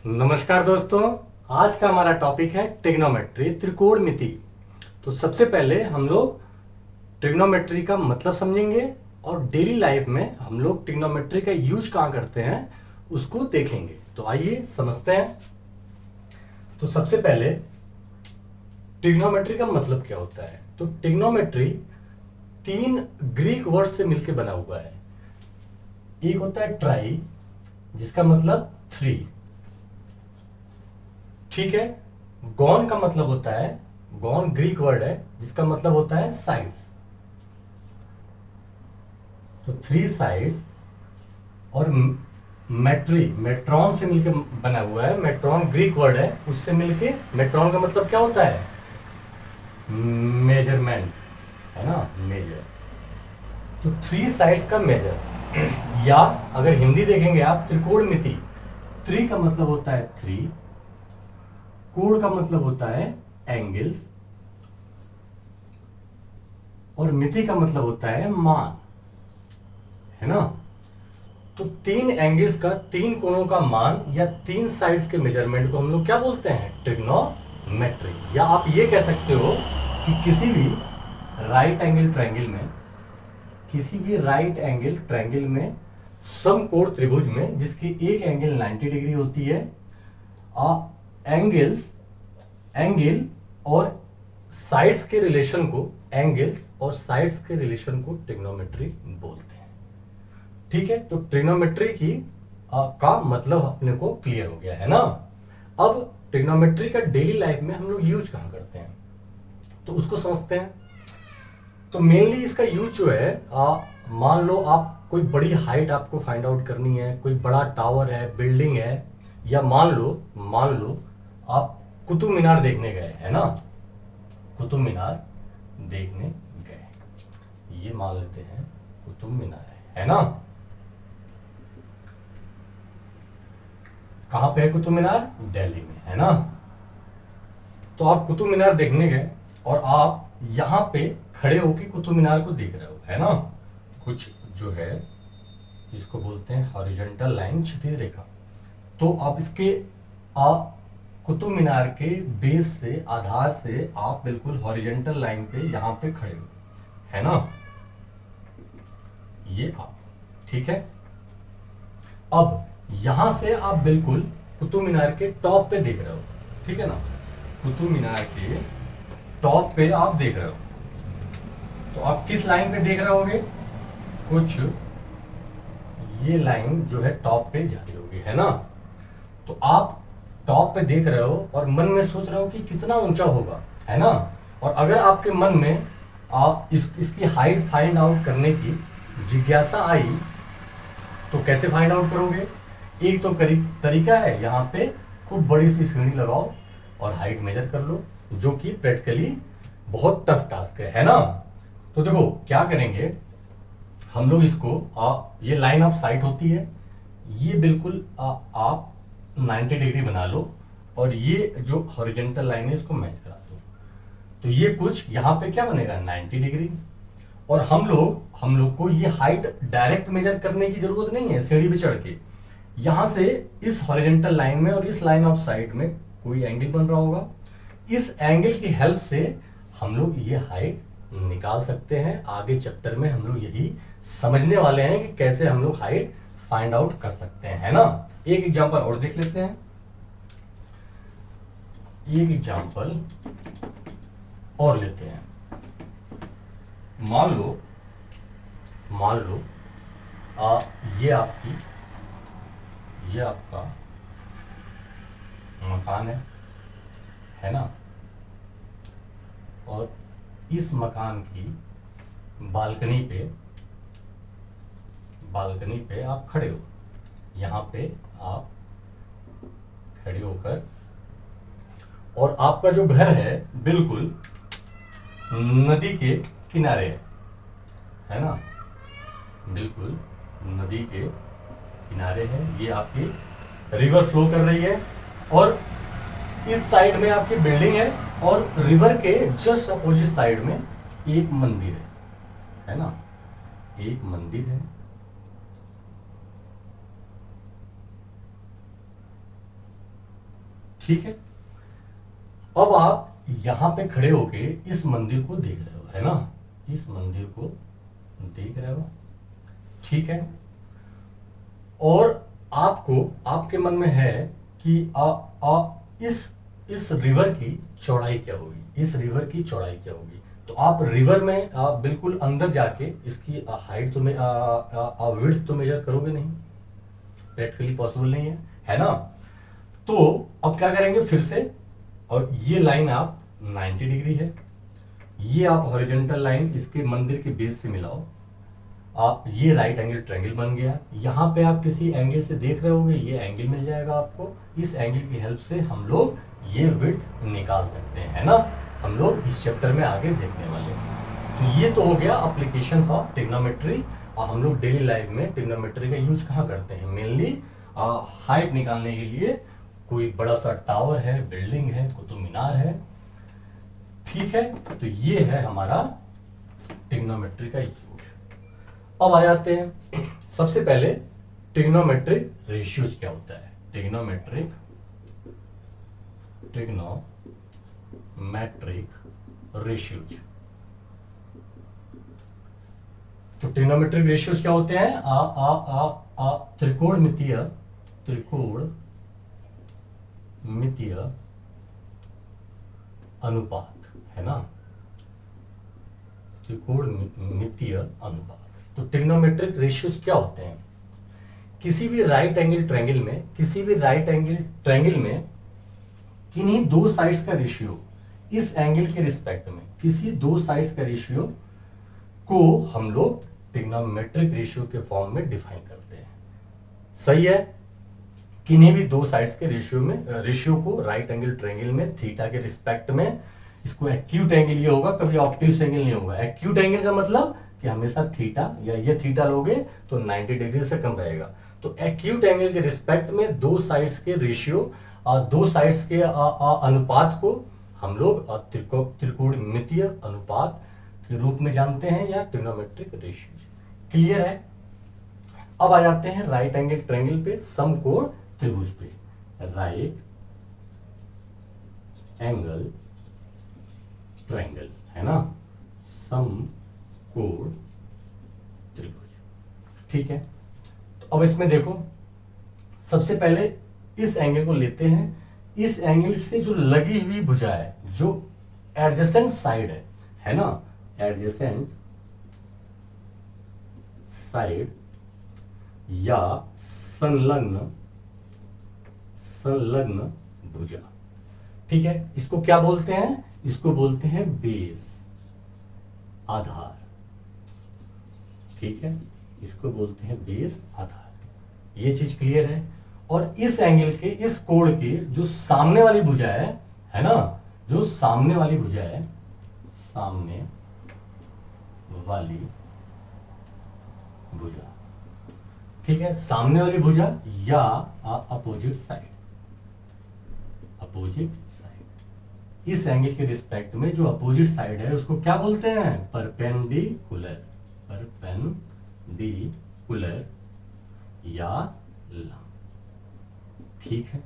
नमस्कार दोस्तों। आज का हमारा टॉपिक है ट्रिग्नोमेट्री, त्रिकोणमिति। तो सबसे पहले हम लोग ट्रिग्नोमेट्री का मतलब समझेंगे और डेली लाइफ में हम लोग ट्रिग्नोमेट्री का यूज कहाँ करते हैं उसको देखेंगे। तो आइए समझते हैं। तो सबसे पहले ट्रिग्नोमेट्री का मतलब क्या होता है। तो ट्रिग्नोमेट्री 3 ग्रीक वर्ड से मिलकर बना हुआ है। एक होता है ट्राई, जिसका मतलब 3, ठीक है। गॉन का मतलब होता है, गॉन ग्रीक वर्ड है जिसका मतलब होता है साइड्स। तो 3 साइड्स। और मेट्री, मेट्रॉन से मिलकर बना हुआ है। मेट्रॉन ग्रीक वर्ड है, उससे मिलके मेट्रॉन का मतलब क्या होता है, मेजरमेंट, है ना, मेजर। तो 3 साइड्स का मेजर या अगर हिंदी देखेंगे आप, त्रिकोणमिति। त्रि का मतलब होता है 3, कोण का मतलब होता है एंगल्स, और मिति का मतलब होता है मान, है ना। तो 3 एंगल्स का, 3 कोणों का मान या 3 साइड्स के मेजरमेंट को हम लोग क्या बोलते हैं, ट्रिग्नोमेट्री। या आप ये कह सकते हो कि किसी भी राइट एंगल ट्रायंगल में, किसी भी राइट एंगल ट्रायंगल में, समकोण त्रिभुज में जिसकी एक एंगल 90 डिग्री होती है, एंगल्स, एंगल और साइड्स के रिलेशन को, एंगल्स और साइड्स के रिलेशन को ट्रिग्नोमेट्री बोलते हैं। ठीक है। तो ट्रिग्नोमेट्री की का मतलब अपने को क्लियर हो गया, है ना। अब ट्रिग्नोमेट्री का डेली लाइफ में हम लोग यूज कहां करते हैं तो उसको समझते हैं। तो मेनली इसका यूज जो है, मान लो आप कोई बड़ी हाइट आपको फाइंड आउट करनी है, कोई बड़ा टावर है, बिल्डिंग है, या मान लो आप कुतुब मीनार देखने गए, है ना, कुतुब मीनार देखने गए, ये मान लेते हैं कुतुब मीनार है ना। कहां पे है कुतुब मीनार, दिल्ली में, है ना। तो आप कुतुब मीनार देखने गए और आप यहां पे खड़े होकर कुतुब मीनार को देख रहे हो, है ना। कुछ जो है जिसको बोलते हैं हॉरिजॉन्टल लाइन, क्षैतिज रेखा। तो आप इसके कुतुब मीनार के बेस से, आधार से आप बिल्कुल हॉरिजॉन्टल लाइन पे यहां पे खड़े हो, है ना, ये आप, ठीक है। अब यहां से आप बिल्कुल कुतुब मीनार के टॉप पे देख रहे हो, ठीक है ना। कुतुब मीनार के टॉप पे आप देख रहे हो, तो आप किस लाइन पे देख रहे होगे, कुछ ये लाइन जो है टॉप पे जा रही होगी, है ना। तो आप टॉप पे देख रहे हो और मन में सोच रहे हो कि कितना ऊंचा होगा, है ना। और अगर आपके मन में इसकी हाइट फाइंड आउट करने की जिज्ञासा आई तो कैसे फाइंड आउट करोगे। एक तो तरीका है, यहाँ पे खूब बड़ी सी सीढ़ी लगाओ और हाइट मेजर कर लो, जो कि प्रैक्टिकली बहुत टफ टास्क है ना। तो देखो क्या करेंगे हम लोग, इसको ये लाइन ऑफ साइट होती है, ये बिल्कुल आप 90 डिग्री बना लो और ये जो हॉरिजॉन्टल लाइन है इसको मैच करा दो। तो ये कुछ यहाँ पे क्या बनेगा, 90 डिग्री। और हम लोग को ये हाइट डायरेक्ट मेजर करने की जरूरत नहीं है, सीढ़ी पे चढ़ के यहां से इस हॉरिजॉन्टल लाइन में और इस लाइन ऑफ साइट में कोई एंगल बन रहा होगा, इस एंगल की हेल्प से हम लोग ये हाइट निकाल सकते हैं। आगे चैप्टर में हम लोग यही समझने वाले हैं कि कैसे हम लोग हाइट फाइंड आउट कर सकते हैं, है ना। एक एग्जांपल और देख लेते हैं, एक एग्जांपल और लेते हैं। मान लो ये आपका मकान है ना। और इस मकान की बालकनी पे आप खड़े हो, यहाँ पे आप खड़े होकर, और आपका जो घर है बिल्कुल नदी के किनारे है ना, बिल्कुल नदी के किनारे है। ये आपकी रिवर फ्लो कर रही है और इस साइड में आपकी बिल्डिंग है और रिवर के जस्ट अपोजिट साइड में एक मंदिर है ना, एक मंदिर है। ठीक है। अब आप यहां पे खड़े होके इस मंदिर को देख रहे हो, है ना, इस मंदिर को देख रहे हो, ठीक है। और आपको, आपके मन में है कि इस रिवर की चौड़ाई क्या होगी, इस रिवर की चौड़ाई क्या होगी। तो आप रिवर में बिल्कुल अंदर जाके इसकी हाइट तो विड्थ तो मेजर करोगे नहीं, प्रैक्टिकली पॉसिबल नहीं है ना। तो अब क्या करेंगे फिर से, और ये लाइन आप 90 डिग्री है, ये आप हॉरिजॉन्टल लाइन इसके मंदिर के बेस से मिलाओ, आप ये राइट एंगल ट्रायंगल बन गया। यहाँ पे आप किसी एंगल से देख रहे होंगे, ये एंगल मिल जाएगा आपको, इस एंगल की हेल्प से हम लोग ये विड्थ निकाल सकते हैं, है ना। हम लोग इस चैप्टर में आगे देखने वाले हैं। तो ये तो हो गया एप्लीकेशंस ऑफ ट्रिग्नोमेट्री। और हम लोग डेली लाइफ में ट्रिग्नोमेट्री का यूज कहाँ करते हैं, मेनली हाइट निकालने के लिए। कोई बड़ा सा टावर है, बिल्डिंग है, कुतुब मीनार है, ठीक है। तो ये है हमारा ट्रिग्नोमेट्री का यूज। अब आ जाते हैं, सबसे पहले ट्रिग्नोमेट्रिक रेशियोज क्या होता है। Trigonometric ratios. तो ट्रिग्नोमेट्रिक रेशियोज क्या होते हैं, त्रिकोणमितीय अनुपात, है ना, त्रिकोणमितीय अनुपात। तो ट्रिग्नोमेट्रिक रेशियोज क्या होते हैं, किसी भी राइट एंगल ट्रायंगल में किन्हीं दो साइड्स का रेशियो, इस एंगल के रिस्पेक्ट में किसी दो साइड्स का रेशियो को हम लोग ट्रिग्नोमेट्रिक रेशियो के फॉर्म में डिफाइन करते हैं। सही है, किन्हीं भी दो साइड्स के रेशियो को राइट एंगल ट्रायंगल में थीटा के रिस्पेक्ट में, इसको एक्यूट एंगल ये होगा, कभी ऑब्ट्यूस एंगल नहीं होगा। एक्यूट एंगल का मतलब कि हमेशा थीटा, या ये थीटा लोगे तो 90 डिग्री से कम रहेगा। तो एक्यूट एंगल के रिस्पेक्ट में दो साइड्स के रेशियो, दो साइड्स के अनुपात को हम लोग त्रिकोणमितीय अनुपात के रूप में जानते हैं, या ट्रिग्नोमेट्रिक रेशियो। क्लियर है। अब आ जाते हैं राइट एंगल ट्रायंगल पे, समकोण त्रिभुज पे। राइट एंगल ट्रायंगल, है ना, समकोण त्रिभुज, ठीक है। तो अब इसमें देखो, सबसे पहले इस एंगल को लेते हैं, इस एंगल से जो लगी हुई भुजा है, जो एडजेसेंट साइड है ना, एडजेसेंट साइड या संलग्न भुजा, ठीक है। इसको क्या बोलते हैं, इसको बोलते हैं बेस, आधार, ठीक है, इसको बोलते हैं बेस, आधार। ये चीज क्लियर है। और इस एंगल के, इस कोण के जो सामने वाली भुजा है ना, जो सामने वाली भुजा है, सामने वाली भुजा, ठीक है, सामने वाली भुजा या अपोजिट साइड, इस एंगल के रिस्पेक्ट में जो अपोजिट साइड है उसको क्या बोलते हैं, परपेंडिकुलर या लंब, ठीक है।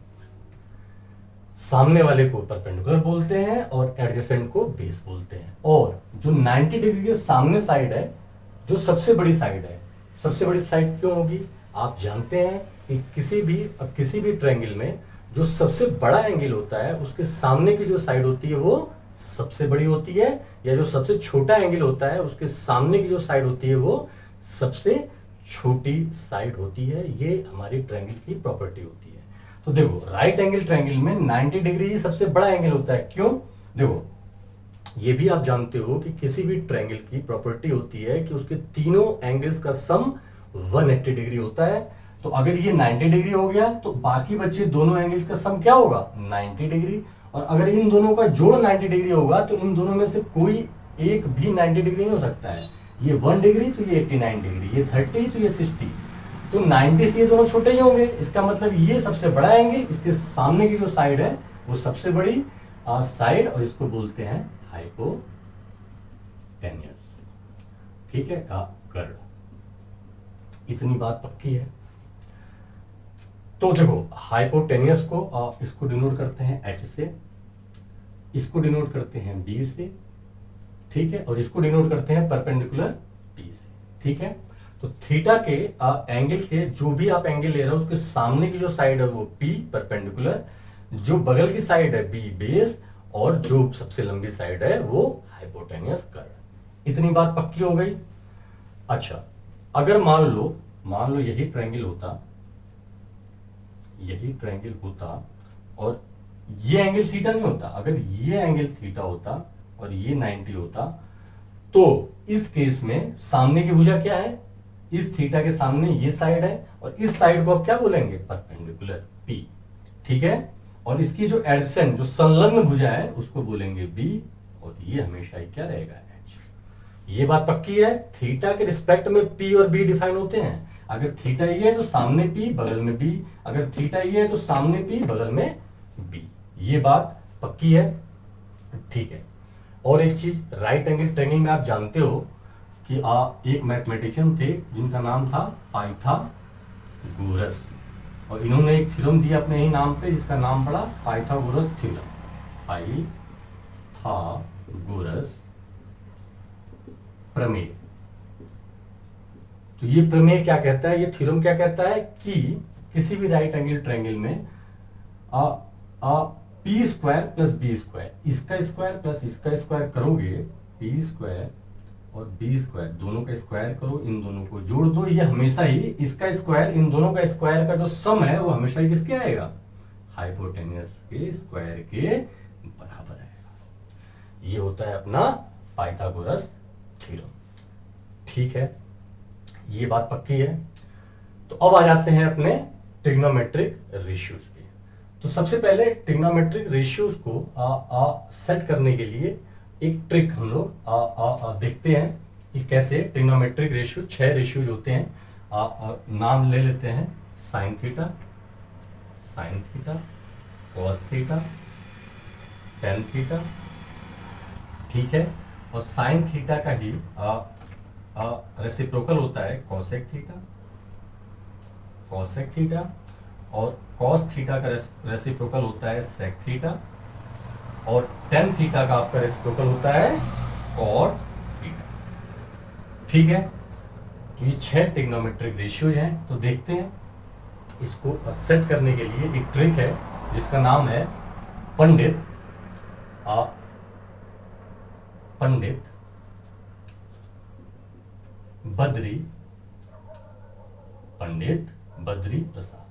सामने वाले को परपेंडिकुलर बोलते हैं और एडजेसेंट को बेस बोलते हैं। और जो 90 डिग्री के सामने साइड है, जो सबसे बड़ी साइड है, सबसे बड़ी साइड क्यों होगी, आप जानते हैं कि किसी भी ट्रायंगल में जो सबसे बड़ा एंगल होता है, उसके सामने की जो साइड होती है वो सबसे बड़ी होती है, या जो सबसे छोटा एंगल होता है उसके सामने की जो साइड होती है वो सबसे छोटी साइड होती है। ये हमारी ट्रायंगल की प्रॉपर्टी होती है। तो देखो, राइट एंगल ट्रायंगल में 90 डिग्री ही सबसे बड़ा एंगल होता है। क्यों, देखो, ये भी आप जानते हो कि किसी भी ट्रायंगल की प्रॉपर्टी होती है कि उसके तीनों एंगल्स का सम 180 डिग्री होता है। तो अगर ये 90 डिग्री हो गया तो बाकी बचे दोनों एंगल्स का सम क्या होगा, 90 डिग्री। और अगर इन दोनों का जोड़ 90 डिग्री होगा तो इन दोनों में से कोई एक भी 90 डिग्री नहीं हो सकता है। ये 1 डिग्री तो ये 89 डिग्री, ये 30 तो ये 60, तो 90 से ये दोनों छोटे ही होंगे। इसका मतलब ये सबसे बड़ा एंगल, इसके सामने की जो साइड है वो सबसे बड़ी साइड, और इसको बोलते हैं हाइपोटेन्यूस, ठीक है, कर्व। इतनी बात पक्की है। तो देखो हाइपोटेनियस को इसको डिनोट करते हैं H से, इसको डिनोट करते हैं B से, ठीक है, और इसको डिनोट करते हैं परपेंडिकुलर P से, ठीक है। तो थीटा के एंगल के जो भी आप एंगल ले रहे हो उसके सामने की जो साइड है वो P परपेंडिकुलर, जो बगल की साइड है B बेस, और जो सबसे लंबी साइड है वो हाइपोटेनियस कर्व। इतनी बात पक्की हो गई। अच्छा, अगर मान लो यही ट्रायंगल होता और ये एंगल थीटा नहीं होता, अगर ये एंगल थीटा होता और ये 90 होता, तो इस केस में सामने की भुजा क्या है, इस थीटा के सामने ये साइड है, और इस साइड को आप क्या बोलेंगे, परपेंडिकुलर P, ठीक है। और इसकी जो एडसेंट जो संलग्न भुजा है उसको बोलेंगे B, और ये हमेशा ही क्या रहेगा, H। ये बात पक्की है। थीटा के रिस्पेक्ट में P और B डिफाइन होते हैं। अगर थीटा ये है तो सामने P बगल में B, अगर थीटा ये है तो सामने P बगल में B। ये बात पक्की है, ठीक है। और एक चीज, राइट एंगल ट्रायंगल में आप जानते हो कि एक मैथमेटिशियन थे जिनका नाम था पाइथागोरस, और इन्होंने एक थ्योरम दिया अपने ही नाम पे जिसका नाम पड़ा पाइथागोरस थ्योरम। पाइथागोरस प्रमेय। तो ये प्रमेय क्या कहता है, ये थ्योरम क्या कहता है कि किसी भी राइट एंगल ट्रायंगल में P square plus B square, इसका स्क्वायर प्लस इसका स्क्वायर करोगे, पी स्क्वायर और बी स्क्वायर दोनों का स्क्वायर करो, इन दोनों को जोड़ दो, ये हमेशा ही इसका स्क्वायर इन दोनों का स्क्वायर का जो सम है वो हमेशा ही किसके आएगा, हाइपोटेनियस के स्क्वायर के बराबर आएगा। ये होता है अपना पाइथागोरस थ्योरम, ठीक है। ये बात पक्की है। तो अब आ जाते हैं अपने ट्रिग्नोमेट्रिक रेशियोज पे। तो सबसे पहले ट्रिग्नोमेट्रिक रेशियोज को सेट करने के लिए एक ट्रिक हम लोग देखते हैं कि कैसे ट्रिग्नोमेट्रिक रेशियो, 6 रेशियोज होते हैं। नाम ले लेते हैं, sign theta, cos theta, tan theta, ठीक है। और साइन थीटा का ही रेसिप्रोकल होता है कॉसेक थीटा, और कॉस थीटा का रेसिप्रोकल होता है सेक थीटा, और टेन थीटा का आपका रेसिप्रोकल होता है कॉट थीटा, ठीक है। तो ये 6 ट्रिग्नोमेट्रिक रेशियोज हैं। तो देखते हैं, इसको सेट करने के लिए एक ट्रिक है जिसका नाम है पंडित बद्री प्रसाद।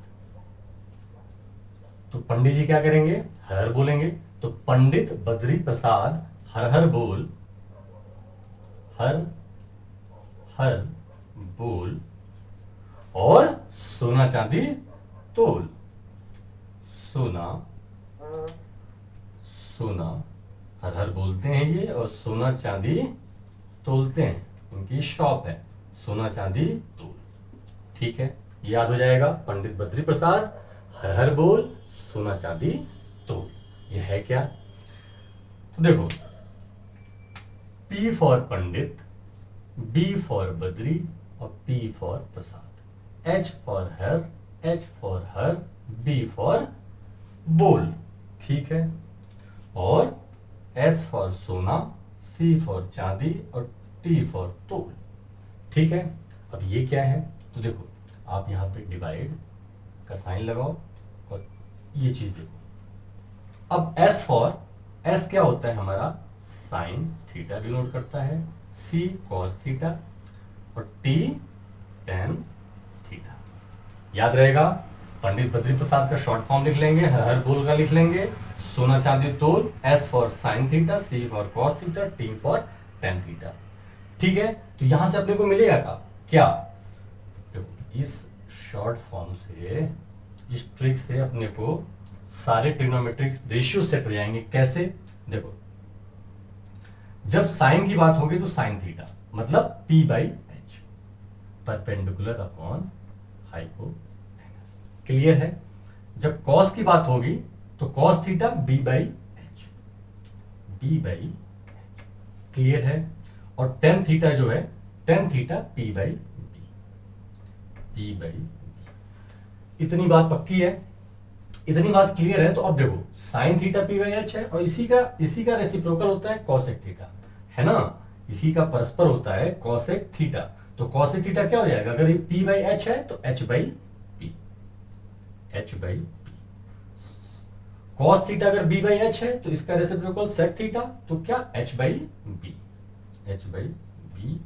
तो पंडित जी क्या करेंगे, हर हर बोलेंगे। तो पंडित बद्री प्रसाद हर हर बोल और सोना चांदी तोल। सोना हर हर बोलते हैं ये, और सोना चांदी तोलते हैं, उनकी शॉप है सोना चांदी तोल, ठीक है। याद हो जाएगा, पंडित बद्री प्रसाद हर हर बोल सोना चांदी तोल। यह है क्या, तो देखो, P for Pandit, B for Badri और P for Prasad, H for her, B for बोल, ठीक है। और S फॉर सोना, C फॉर चांदी और T फॉर तोल, ठीक है। अब ये क्या है, तो देखो आप यहां पे डिवाइड का साइन लगाओ और ये चीज देखो। अब S क्या होता है हमारा, साइन थीटा डिनोट करता है, C कॉस थीटा और T टेन थीटा। याद रहेगा, पंडित बद्री प्रसाद का शॉर्ट फॉर्म लिख लेंगे, हर बोल का लिख लेंगे, सोना चांदी तोल, S for sine theta, C for cos theta, T for tan theta, ठीक है। तो यहां से अपने को मिलेगा क्या, देखो इस शॉर्ट फॉर्म से, इस ट्रिक से अपने को सारे ट्रिग्नोमेट्रिक रेशियो सेट हो जाएंगे। कैसे, देखो जब साइन की बात होगी तो साइन थीटा मतलब P/H, perpendicular upon hypotenuse, clear है। जब कॉस की बात होगी तो कॉस थीटा B/H, क्लियर है। और टेन थीटा जो है, टेन थीटा P/B। इतनी बात पक्की है, इतनी बात क्लियर है। तो अब देखो sin theta P by H है और इसी का रेसिप्रोकल होता है कॉसेक थीटा, है ना, इसी का परस्पर होता है कॉसेक थीटा। तो कॉसेक थीटा क्या हो जाएगा, अगर ये पी बाई एच है तो H by P, H by P. Cos theta अगर बी बाई एच है तो इसका रेसिप्रोकल सेक थीटा, तो क्या H by B, H by B.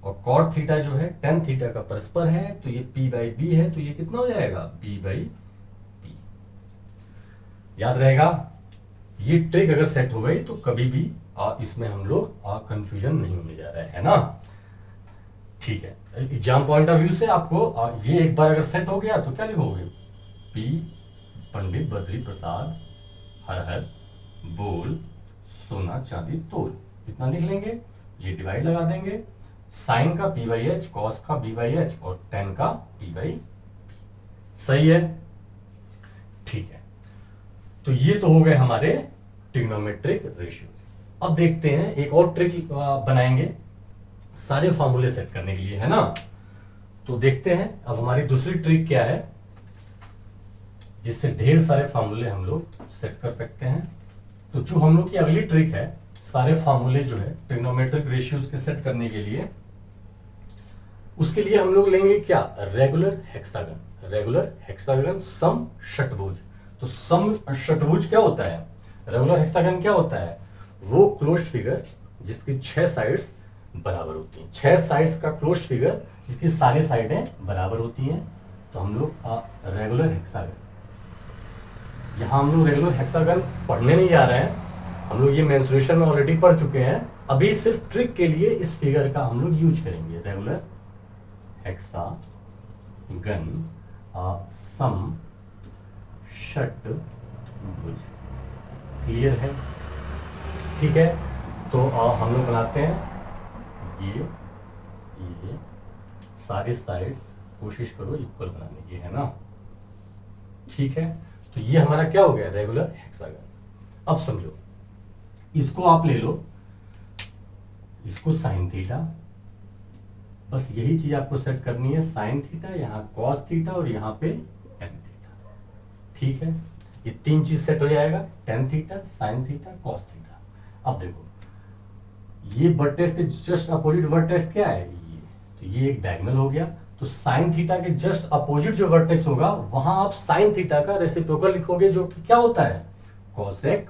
और कॉट थीटा जो है टेन थीटा का परस्पर है, तो ये पी बाई बी है, तो ये कितना हो जाएगा बी बाई पी। याद रहेगा, ये ट्रिक अगर सेट हो गई तो कभी भी इसमें हम लोग कंफ्यूजन नहीं होने जा रहा है ना। ठीक है, एग्जाम पॉइंट ऑफ व्यू से आपको ये एक बार अगर सेट हो गया तो क्या लिखोगे, पी पंडित बद्री प्रसाद हर हर बोल सोना चांदी तोल, इतना लिख लेंगे। ये डिवाइड लगा देंगे, साइन का पी बाई एच, कॉस का बी बाई एच और टेन का पी बाई, सही है, ठीक है। तो ये तो हो गए हमारे ट्रिग्नोमेट्रिक रेशियोज। अब देखते हैं एक और ट्रिक बनाएंगे सारे फॉर्मूले सेट करने के लिए, है ना। तो देखते हैं अब हमारी दूसरी ट्रिक क्या है जिससे ढेर सारे फॉर्मूले हम लोग सेट कर सकते हैं। तो जो हम लोग की अगली ट्रिक है, सारे फॉर्मूले जो है ट्रिग्नोमेट्रिक रेशियोज के सेट करने के लिए, उसके लिए हम लोग लेंगे क्या, रेगुलर हेक्सागन। रेगुलर हेक्सागन सम षटभुज। तो सम षटभुज क्या होता है, रेगुलर हेक्सागन क्या होता है, वो क्लोज्ड फिगर जिसकी 6 साइड्स बराबर होती हैं, 6 साइड्स का क्लोज्ड फिगर जिसकी सारी साइडें बराबर होती हैं। तो हम लोग रेगुलर हेक्सागन, यहां हम लोग रेगुलर हेक्सागन पढ़ने नहीं जा रहे हैं, हम लोग ये मेंसुरेशन में ऑलरेडी पढ़ चुके हैं। अभी सिर्फ ट्रिक के लिए इस फिगर का हम लोग यूज करेंगे, रेगुलर हेक्सागन सम षटभुज। क्लियर है, ठीक है। तो हम लोग बनाते हैं ये सारे साइड्स कोशिश करो इक्वल बनाने की, है ना, ठीक है। तो ये हमारा क्या हो गया, रेगुलर हेक्सागन। अब समझो, इसको आप ले लो, इसको साइन थीटा, बस यही चीज आपको सेट करनी है, साइन थीटा, यहाँ कॉस थीटा और यहाँ पे टेन थीटा, ठीक है। ये तीन चीज सेट हो जाएगा, ten theta, sign theta, cos theta. अब देखो ये वर्टेक्स के जस्ट अपोजिट वर्टेक्स क्या है, ये, तो ये एक डायगोनल हो गया। तो साइन थीटा के जस्ट अपोजिट जो वर्टेक्स होगा वहां आप साइन थीटा का रेसिप्रोकल लिखोगे, जो कि क्या होता है, कॉसेक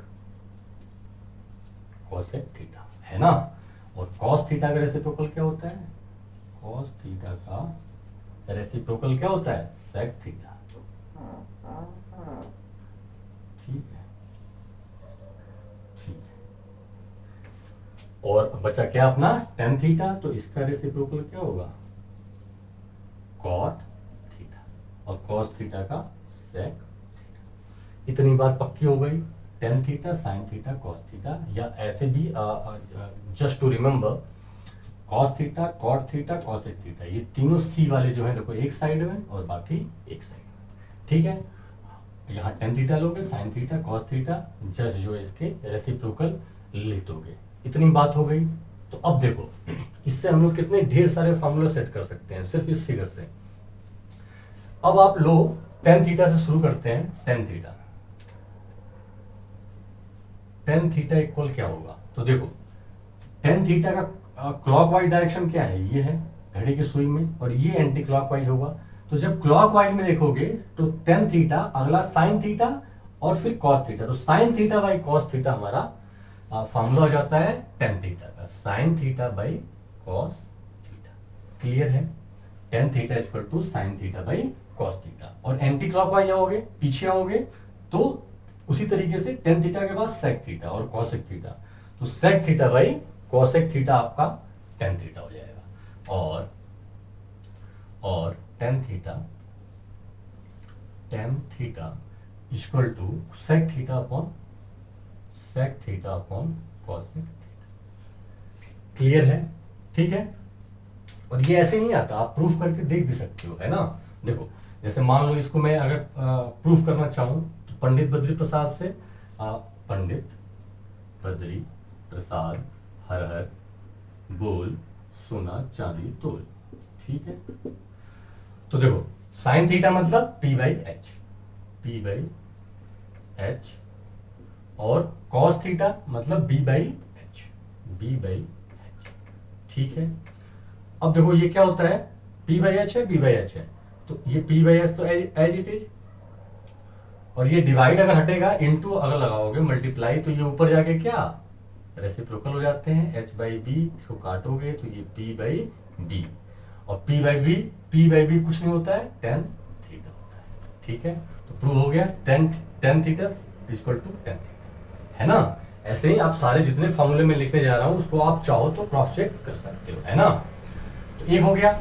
थीटा, है ना। और कॉस थीटा का रेसिप्रोकल क्या होता है, कॉस थीटा का रेसिप्रोकल क्या होता है, सेक थीटा, ठीक है, ठीक है। और बचा क्या अपना टेन थीटा, तो इसका रेसिप्रोकल क्या होगा, कॉट थीटा, और कॉस थीटा का सेक थीटा। इतनी बात पक्की हो गई, tan theta, sign theta, cos theta, या ऐसे भी just to remember cos theta, cot theta, cosec theta, ये तीनों सी वाले जो है देखो एक साइड में और बाकी एक साइड में, ठीक है। यहाँ टेन थीटा लोगे, sign theta, cos theta, just जो इसके रेसिप्रोकल लिख दोगे। इतनी बात हो गई। तो अब देखो इससे हम लोग कितने ढेर सारे फॉर्मूला सेट कर सकते हैं सिर्फ इस फिगर से। अब आप लो टेन थीटा से शुरू करते हैं, tan theta, tan theta equal क्या होगा, तो देखो टेन थीटा का क्लॉकवाइज डायरेक्शन क्या है, ये है घड़ी की सुई में, और ये एंटी क्लॉकवाइज होगा। तो जब क्लॉकवाइज में देखोगे तो टेन थीटा, अगला साइन थीटा और फिर कॉस थीटा। तो sign theta by cos theta हमारा फॉर्मूला हो जाता है टेन थीटा का, sine theta by cos theta. Clear है, tan theta equal to sine theta by cos theta. और एंटी क्लॉकवाइज आओगे, पीछे आओगे, तो उसी तरीके से टेन थीटा के बाद सेक थीटा और कॉसेक थीटा, तो sec theta by cosec theta आपका टेन थीटा हो जाएगा। और tan theta equal to sec theta upon cosec theta. Clear है, ठीक है। और ये ऐसे नहीं आता, आप प्रूफ करके देख भी सकते हो, है ना। देखो जैसे मान लो इसको मैं अगर प्रूफ करना चाहूं तो पंडित बद्री प्रसाद से, पंडित बद्री प्रसाद हर हर बोल सोना चांदी तोल, ठीक है। तो देखो साइन थीटा मतलब P by H, P by H, और कॉस थीटा मतलब B by H, B by H. ठीक है, अब देखो ये क्या होता है, पी बाई एच है, बी बाई एच है, तो ये पी बाई एच तो एज इट इज, और ये डिवाइड अगर हटेगा इनटू अगर लगाओगे मल्टीप्लाई, तो ये ऊपर जाके क्या रेसिप्रोकल हो जाते हैं, एच बाई बी, इसको काटोगे तो ये पी बाई बी, और पी बाई बी कुछ नहीं होता है, टेन थीटा होता है। ठीक है, तो प्रूव हो गया, tan theta equal to tan theta, है ना। ऐसे ही आप सारे जितने फॉर्मूले में लिखने जा रहा हूं उसको आप चाहो तो क्रॉस चेक कर सकते हो, है ना। तो एक हो गया।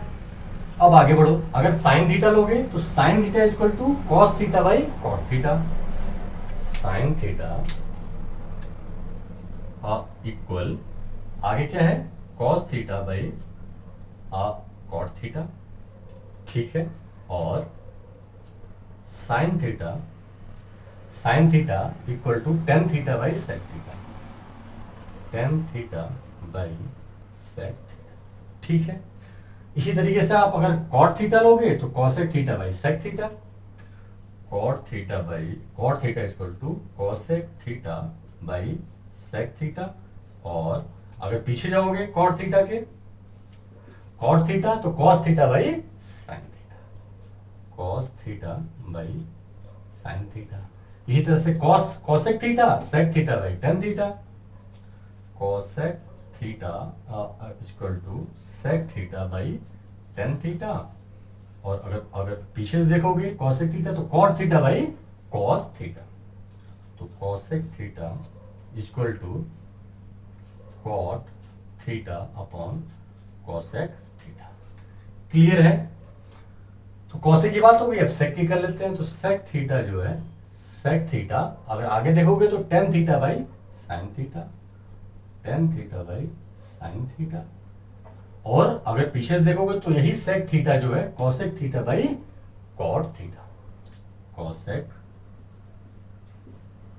अब आगे बढ़ो, अगर साइन थीटा लोगे तो sign theta equal to cos theta by cot theta, sign theta equal आगे क्या है, cos theta by cot theta. ठीक है, और sin theta equal to tan theta by sec theta, tan theta by sec theta. ठीक है, इसी तरीके से आप अगर कॉट थीटा लोगे तो cosec theta by sec theta, cot theta equal to cosec theta by sec theta, और अगर पीछे जाओगे कॉट थीटा तो cos theta by sine theta, cos theta by sine theta. इसी तरह से cosec theta sec theta by tan theta, cosec theta equal to sec theta by tan theta, और अगर पीछे से देखोगे कॉसेक थीटा तो cot theta by cos theta, तो cosec theta equal to cot theta upon cosec theta. Clear है, तो cosec की बात हो गई, अब सेक की कर लेते हैं। तो सेक थीटा जो है, सेक थीटा अगर आगे देखोगे तो tan theta by sine theta, tan theta by sine theta, और अगर पीछे से देखोगे तो यही सेक थीटा जो है cosec theta by cot theta, cosec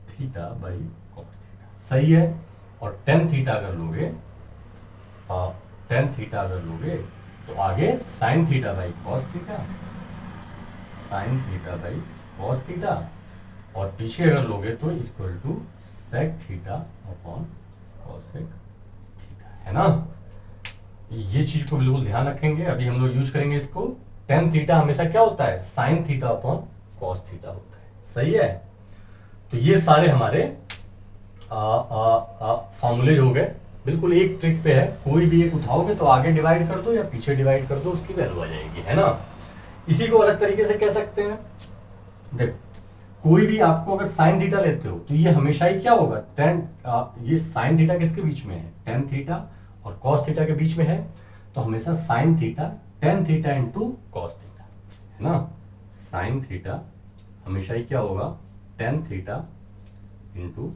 theta by cot theta. सही है, और टेन थीटा अगर लोगे, तो आगे sine theta by cos theta, sign theta by cos theta, और पीछे अगर लोगे तो equal to sec theta upon cosec theta, है ना। ये चीज को बिल्कुल ध्यान रखेंगे, अभी हम लोग यूज करेंगे इसको। टेन थीटा हमेशा क्या होता है, sine theta upon cos theta होता है। सही है, तो ये सारे हमारे फॉर्मूले हो गए। बिल्कुल एक ट्रिक पे है, कोई भी एक उठाओगे तो आगे डिवाइड कर दो या पीछे डिवाइड कर दो, उसकी वैल्यू आ जाएगी, है ना। इसी को अलग तरीके से कह सकते हैं, देखो कोई भी आपको अगर साइन थीटा लेते हो तो ये हमेशा ही क्या होगा, ये साइन थीटा किसके बीच में है, टेन थीटा और कॉस थीटा के बीच में है, तो हमेशा sine theta tan theta into cos theta, है ना। साइन थीटा हमेशा ही क्या होगा, ten theta into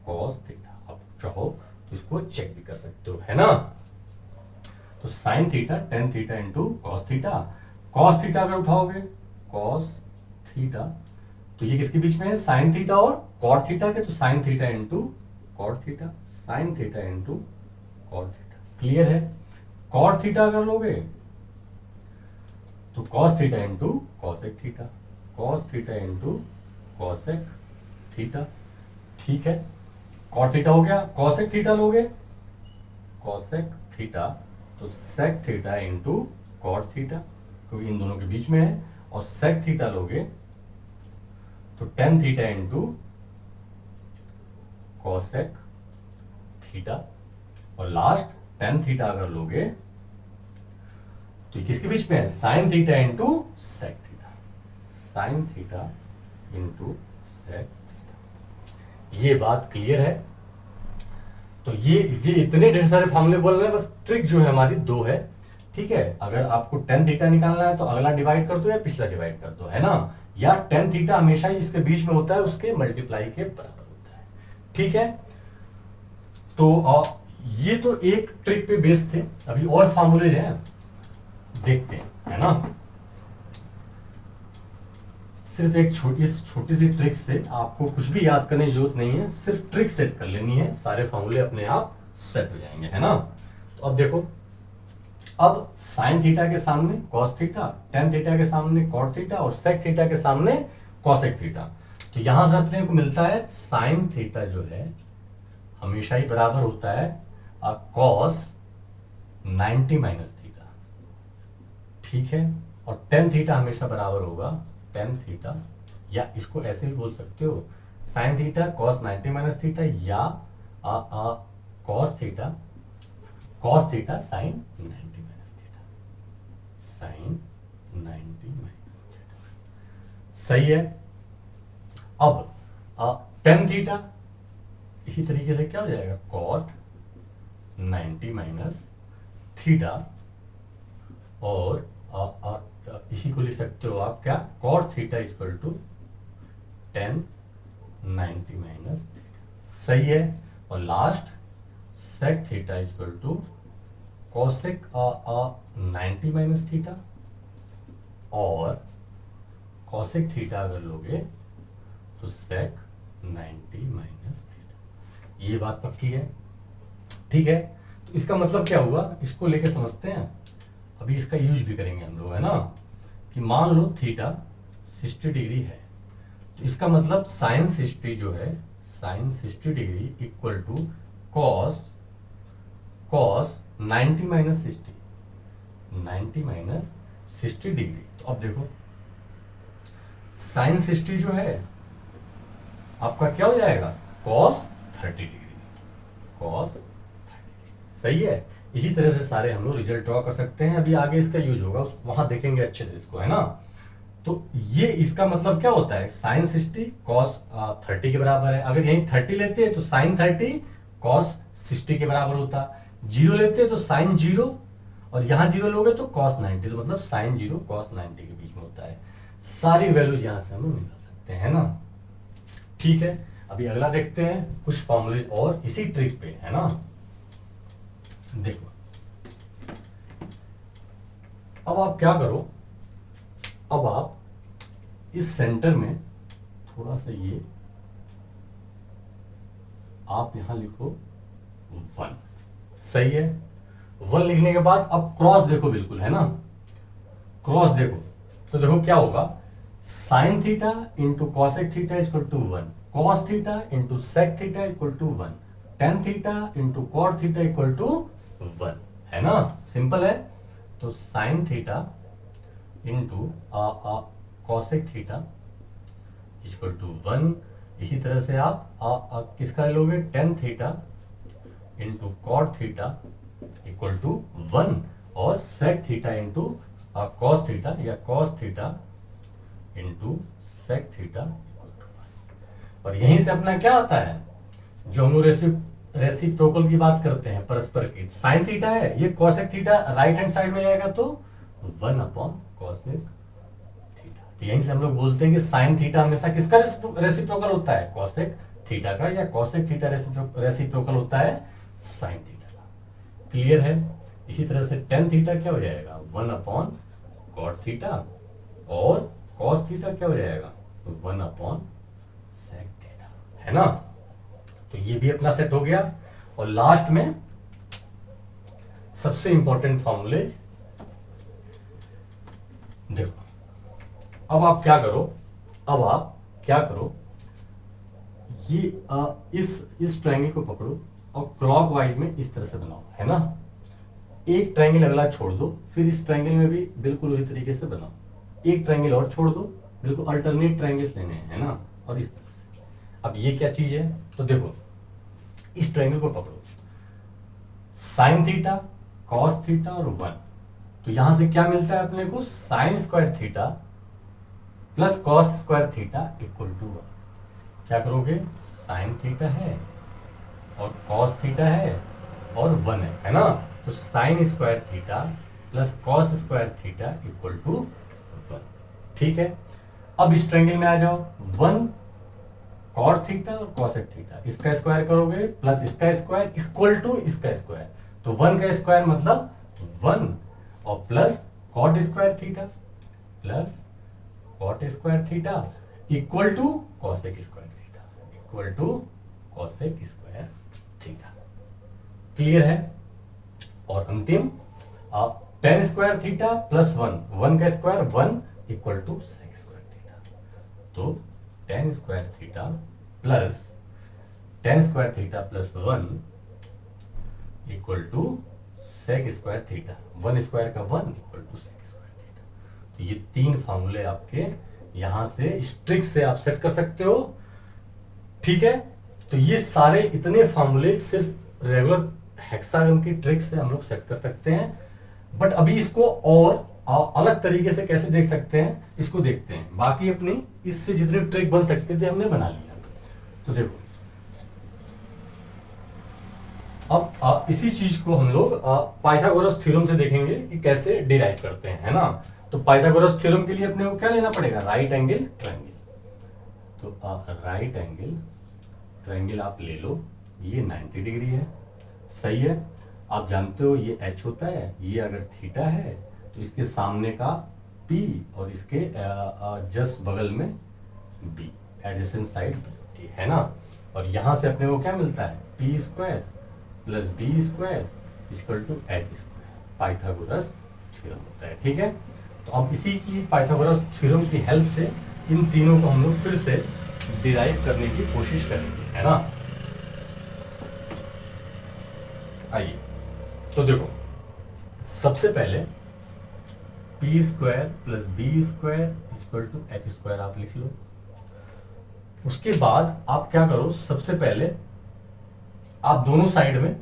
cos theta. आप चाहो तो इसको चेक भी कर सकते हो, है ना। तो sine theta tan theta into cos theta, cos theta अगर उठाओगे कॉस थीटा, तो ये किसके बीच में है, साइन थीटा और कॉट थीटा के, तो sign theta into cot theta, sign theta into cot theta. Clear है, कॉट थीटा अगर लोगे तो cos theta into cosec theta, cos theta into cosec theta. ठीक है, कॉट थीटा हो गया, कॉसेक थीटा लोगे कॉसेक थीटा तो sec theta into cot theta, क्योंकि इन दोनों के बीच में है, और सेक थीटा लोगे तो tan theta into cosec theta, और लास्ट टेन थीटा अगर लोगे तो किसके बीच में है, sine theta into sec theta, sign theta into sec theta. ये बात क्लियर है। तो ये इतने ढेर सारे फॉर्मूले बोल रहे हैं, बस ट्रिक जो है हमारी दो है। ठीक है, अगर आपको टेन थीटा निकालना है तो अगला डिवाइड कर दो या पिछला डिवाइड कर दो, है ना, या टेन थीटा हमेशा जिसके बीच में होता है उसके मल्टीप्लाई के बराबर होता है। ठीक है, तो ये तो एक ट्रिक पे बेस्ड थे, अभी और फॉर्मूले हैं देखते हैं, है ना। सिर्फ एक छोटी सी ट्रिक से आपको कुछ भी याद करने की जरूरत नहीं है, सिर्फ ट्रिक सेट कर लेनी है, सारे फॉर्मूले अपने आप सेट हो जाएंगे, है ना। तो अब देखो अब साइन थीटा के सामने कॉस थीटा, टेन थीटा के सामने कॉट थीटा और सेक थीटा के सामने कॉसेक थीटा। तो यहां से अपने को मिलता है साइन थीटा जो है हमेशा ही बराबर होता है कॉस 90 माइनस थीटा, ठीक है। और टेन थीटा हमेशा बराबर होगा टेन थीटा, या इसको ऐसे भी बोल सकते हो sine theta cos 90 minus theta, या cos theta sine 90 minus theta, sine 90 minus theta. सही है। अब टेन थीटा इसी तरीके से क्या हो जाएगा कॉट 90 माइनस थीटा, और इसी को लिख सकते हो आप क्या cot theta equal to 10 90 minus theta. सही है। और last sec theta equal to cosec 90 minus theta, और कॉसेक थीटा अगर लोगे तो सेक 90 माइनस थीटा। ये बात पक्की है, ठीक है। तो इसका मतलब क्या हुआ, इसको लेके समझते हैं। अभी इसका यूज भी करेंगे हम लोग, है ना। कि मान लो थीटा 60 डिग्री है, तो इसका मतलब साइन 60 जो है sine 60 degree equal to cos 90 minus 60 degree. तो अब देखो साइन 60 जो है आपका क्या हो जाएगा कॉस 30 डिग्री, कॉस 30। सही है। इसी तरह से सारे हम लोग रिजल्ट ड्रॉ कर सकते हैं। अभी आगे इसका यूज होगा, वहां देखेंगे अच्छे से इसको, है ना। तो ये इसका मतलब क्या होता है साइन 60 कॉस 30 के बराबर है। अगर यही 30 लेते हैं तो साइन 30 कॉस 60 के बराबर होता। जीरो लेते हैं तो साइन 0, और यहां 0 लोगे तो कॉस 90, तो मतलब साइन 0 कॉस 90 के बीच में होता है। सारी वैल्यूज यहां से हम लोग निकाल सकते हैं, है ना। ठीक है। अभी अगला देखते हैं कुछ फॉर्मूले और इसी ट्रिक पे, है ना। देखो अब आप क्या करो, अब आप इस सेंटर में थोड़ा सा ये आप यहां लिखो 1। सही है। 1 लिखने के बाद अब क्रॉस देखो, बिल्कुल, है ना। क्रॉस देखो तो देखो क्या होगा sine theta into cosec theta equal to 1, cos theta into sec theta equal to 1, tan theta into cot theta equal to 1, है ना। सिंपल है। तो sign theta into cosec theta equal to 1। इसी तरह से आप किसका ले लोगे tan theta into cot theta equal to 1, और sec theta into cos theta, या cos theta into sec theta equal to 1। और यहीं से अपना क्या आता है, जो हम लोग रेसिप्रोकल की बात करते हैं परस्पर की, साइन थीटा है, ये cosec theta right hand side में जाएगा तो 1 अपॉन कॉसेक थीटा। तो यहीं से हम लोग बोलते हैं कि साइन थीटा हमेशा किसका रेसिप्रोकल होता है कॉसेक थीटा का, या कॉसेक थीटा रेसिप्रोकल होता है साइन थीटा का। क्लियर है। इसी तरह से टेन थीटा क्या हो जाएगा 1 अपॉन कॉट थीटा, और कॉस थीटा क्या हो जाएगा 1 अपॉन सेक थीटा, है ना। तो ये भी अपना सेट हो गया। और लास्ट में सबसे इंपॉर्टेंट फॉर्मूले देखो। अब आप क्या करो, ये इस ट्रायंगल को पकड़ो और क्लॉकवाइज में इस तरह से बनाओ, है ना। एक ट्रायंगल अगला छोड़ दो, फिर इस ट्रायंगल में भी बिल्कुल उसी तरीके से बनाओ, एक ट्रायंगल और छोड़ दो, बिल्कुल अल्टरनेट ट्रायंगल्स लेने हैं, है ना। और इस तरह से अब ये क्या चीज है, तो देखो इस ट्रायंगल को पकड़ो, साइन थीटा कॉस थीटा और 1। तो यहां से क्या मिलता है अपने को sine square theta plus cos square theta equal to 1। क्या करोगे साइन थीटा है और कॉस थीटा है और 1 है ना। तो sine square theta plus cos square theta equal to 1। ठीक है। अब इस ट्रायंगल में आ जाओ, 1 कॉट थीटा और कॉसेक थीटा, इसका स्क्वायर करोगे प्लस इसका स्क्वायर इक्वल टू इसका स्क्वायर। तो 1 का स्क्वायर मतलब 1, और plus cot square theta plus cot square theta equal to cosec square theta, equal to cosec square theta. Clear है। और अंतिम आप tan square theta plus one, one का square one equal to sec square theta. तो tan square theta plus tan square theta plus one equal to sec square theta, one square का one equal to sec square theta. तो ये तीन फार्मूले आपके यहां से इस ट्रिक से आप सेट कर सकते हो, ठीक है। तो ये सारे इतने फार्मूले सिर्फ रेगुलर हेक्सागन की ट्रिक से हम लोग सेट कर सकते हैं। बट अभी इसको और अलग तरीके से कैसे देख सकते हैं इसको देखते हैं। बाकी अपनी इससे जितने ट्रिक बन सकते थे हमने बना लिया। तो देखो अब इसी चीज को हम लोग पाइथागोरस थ्योरम से देखेंगे कि कैसे डिराइव करते हैं, है ना। तो पाइथागोरस थ्योरम के लिए अपने को क्या लेना पड़ेगा, राइट एंगल ट्रायंगल। तो राइट एंगल ट्रायंगल आप ले लो, ये 90 डिग्री है, सही है। आप जानते हो ये एच होता है, ये अगर थीटा है तो इसके सामने का पी और इसके जस्ट बगल में बी, एडजेसेंट साइड बी, है ना। और यहां से अपने को क्या मिलता है, P square plus B square equal to H square, Pythagoras theorem होता है, ठीक है। तो अब इसी की पाइथागोरस थ्योरम की हेल्प से इन तीनों को हम लोग फिर से डिराइव करने की कोशिश करेंगे, है ना। आइए तो देखो, सबसे पहले P square plus B square equal to H square आप लिख लो। उसके बाद आप क्या करो, सबसे पहले आप दोनों साइड में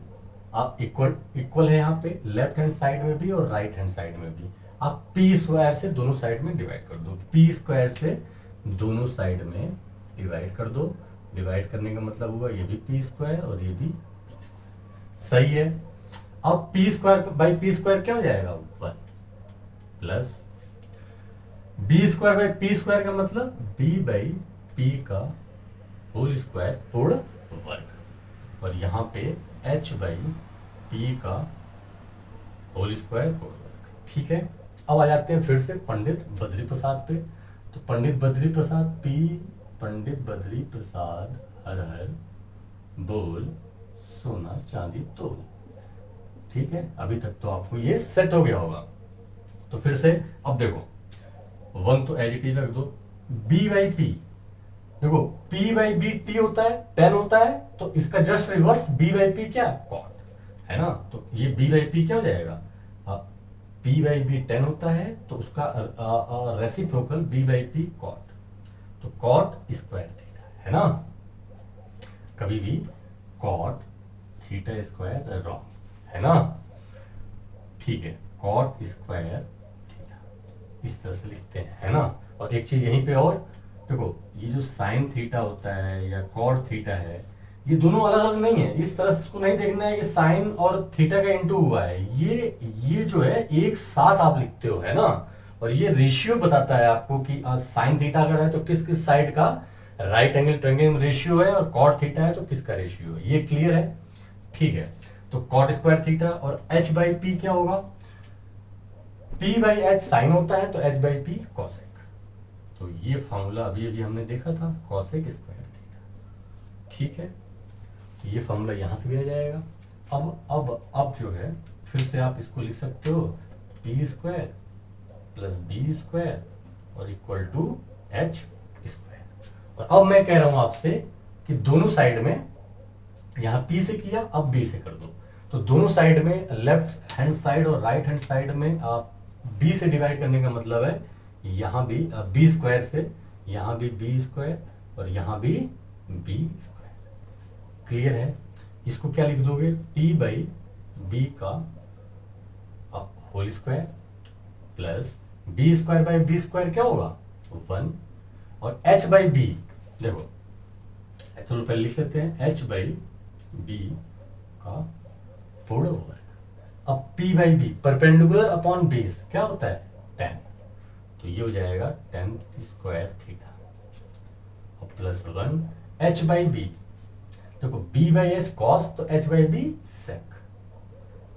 आप इक्वल है, यहाँ पे लेफ्ट हैंड साइड में भी और राइट हैंड साइड में भी आप पी स्क्वायर से दोनों साइड में डिवाइड कर दो। पी स्क्वायर से दोनों साइड में डिवाइड कर दो। डिवाइड करने का मतलब हुआ ये भी पी स्क्वायर और ये भी पी स्क्वायर, सही है। अब P square by P square क्या हो जाएगा, one, plus B square by P square का मतलब बी बाई पी का होल स्क्वायर पूर्ण वर्ग, और यहाँ पे h बाई पी का होल स्क्वायर पूर्ण वर्ग, ठीक है। अब आ जाते हैं फिर से पंडित बद्री प्रसाद पे। तो पंडित बद्री प्रसाद पी, पंडित बद्री प्रसाद हर हर बोल सोना चांदी तोल, ठीक है। अभी तक तो आपको ये सेट हो गया होगा। तो फिर से अब देखो, वन तो एज इट इज रख दो, बी बाई पी, देखो p बाई बी टी होता है, 10 होता है, तो इसका just reverse b by P क्या, कॉट, है ना। तो ये b बाई पी क्या हो जाएगा, p बाई बी 10 होता है, तो उसका reciprocal b by P cot, तो कॉट स्क्वायर थीटा, है ना। कभी भी कॉट थीटा स्क्वायर रॉन्ग, है ना, ठीक है। कॉट स्क्वायर थीटा इस तरह से लिखते हैं, है ना। और एक चीज यहीं पे और देखो, ये जो साइन थीटा होता है या कॉट थीटा है, ये दोनों अलग अलग नहीं है। इस तरह से इसको नहीं देखना है कि साइन और थीटा का इंटू हुआ है, ये जो है एक साथ आप लिखते हो, है ना। और ये रेशियो बताता है आपको कि साइन थीटा अगर है तो किस किस साइड का राइट एंगल ट्रायंगल में रेशियो है, और कॉट थीटा है तो किसका रेशियो है, ये क्लियर है, ठीक है। तो कॉट स्क्वायर थीटा और h बाई पी क्या होगा, p बाई एच साइन होता है तो h बाई पी कॉसेक। तो ये फॉर्मूला अभी अभी हमने देखा था, कॉसेक स्क्वायर थीटा, ठीक है। तो ये फॉर्मूला यहां से भी आ जाएगा। अब जो है फिर से आप इसको लिख सकते हो, P square plus B square और इक्वल टू एच स्क्वायर। और अब मैं कह रहा हूं आपसे कि दोनों साइड में, यहां पी से किया अब बी से कर दो, तो दोनों साइड में लेफ्ट हैंड साइड और राइट हैंड साइड में आप बी से डिवाइड करने का मतलब है यहां भी बी स्क्वायर से, यहां भी बी स्क्वायर और यहां भी बी स्क्वायर, क्लियर है। इसको क्या लिख दोगे, p बाई बी का whole square plus B square by B square क्या होगा, वन, और h बाई बी, देखो चलो पहले लिख लेते हैं, h बाई बी का पूर्ण वर्ग। अब p by B perpendicular upon base क्या होता है, 10, तो ये हो जाएगा 10 स्क्वायर थीटा और प्लस 1 h बाई बी, देखो b बाई एच कॉस, तो h बाई बी सेक,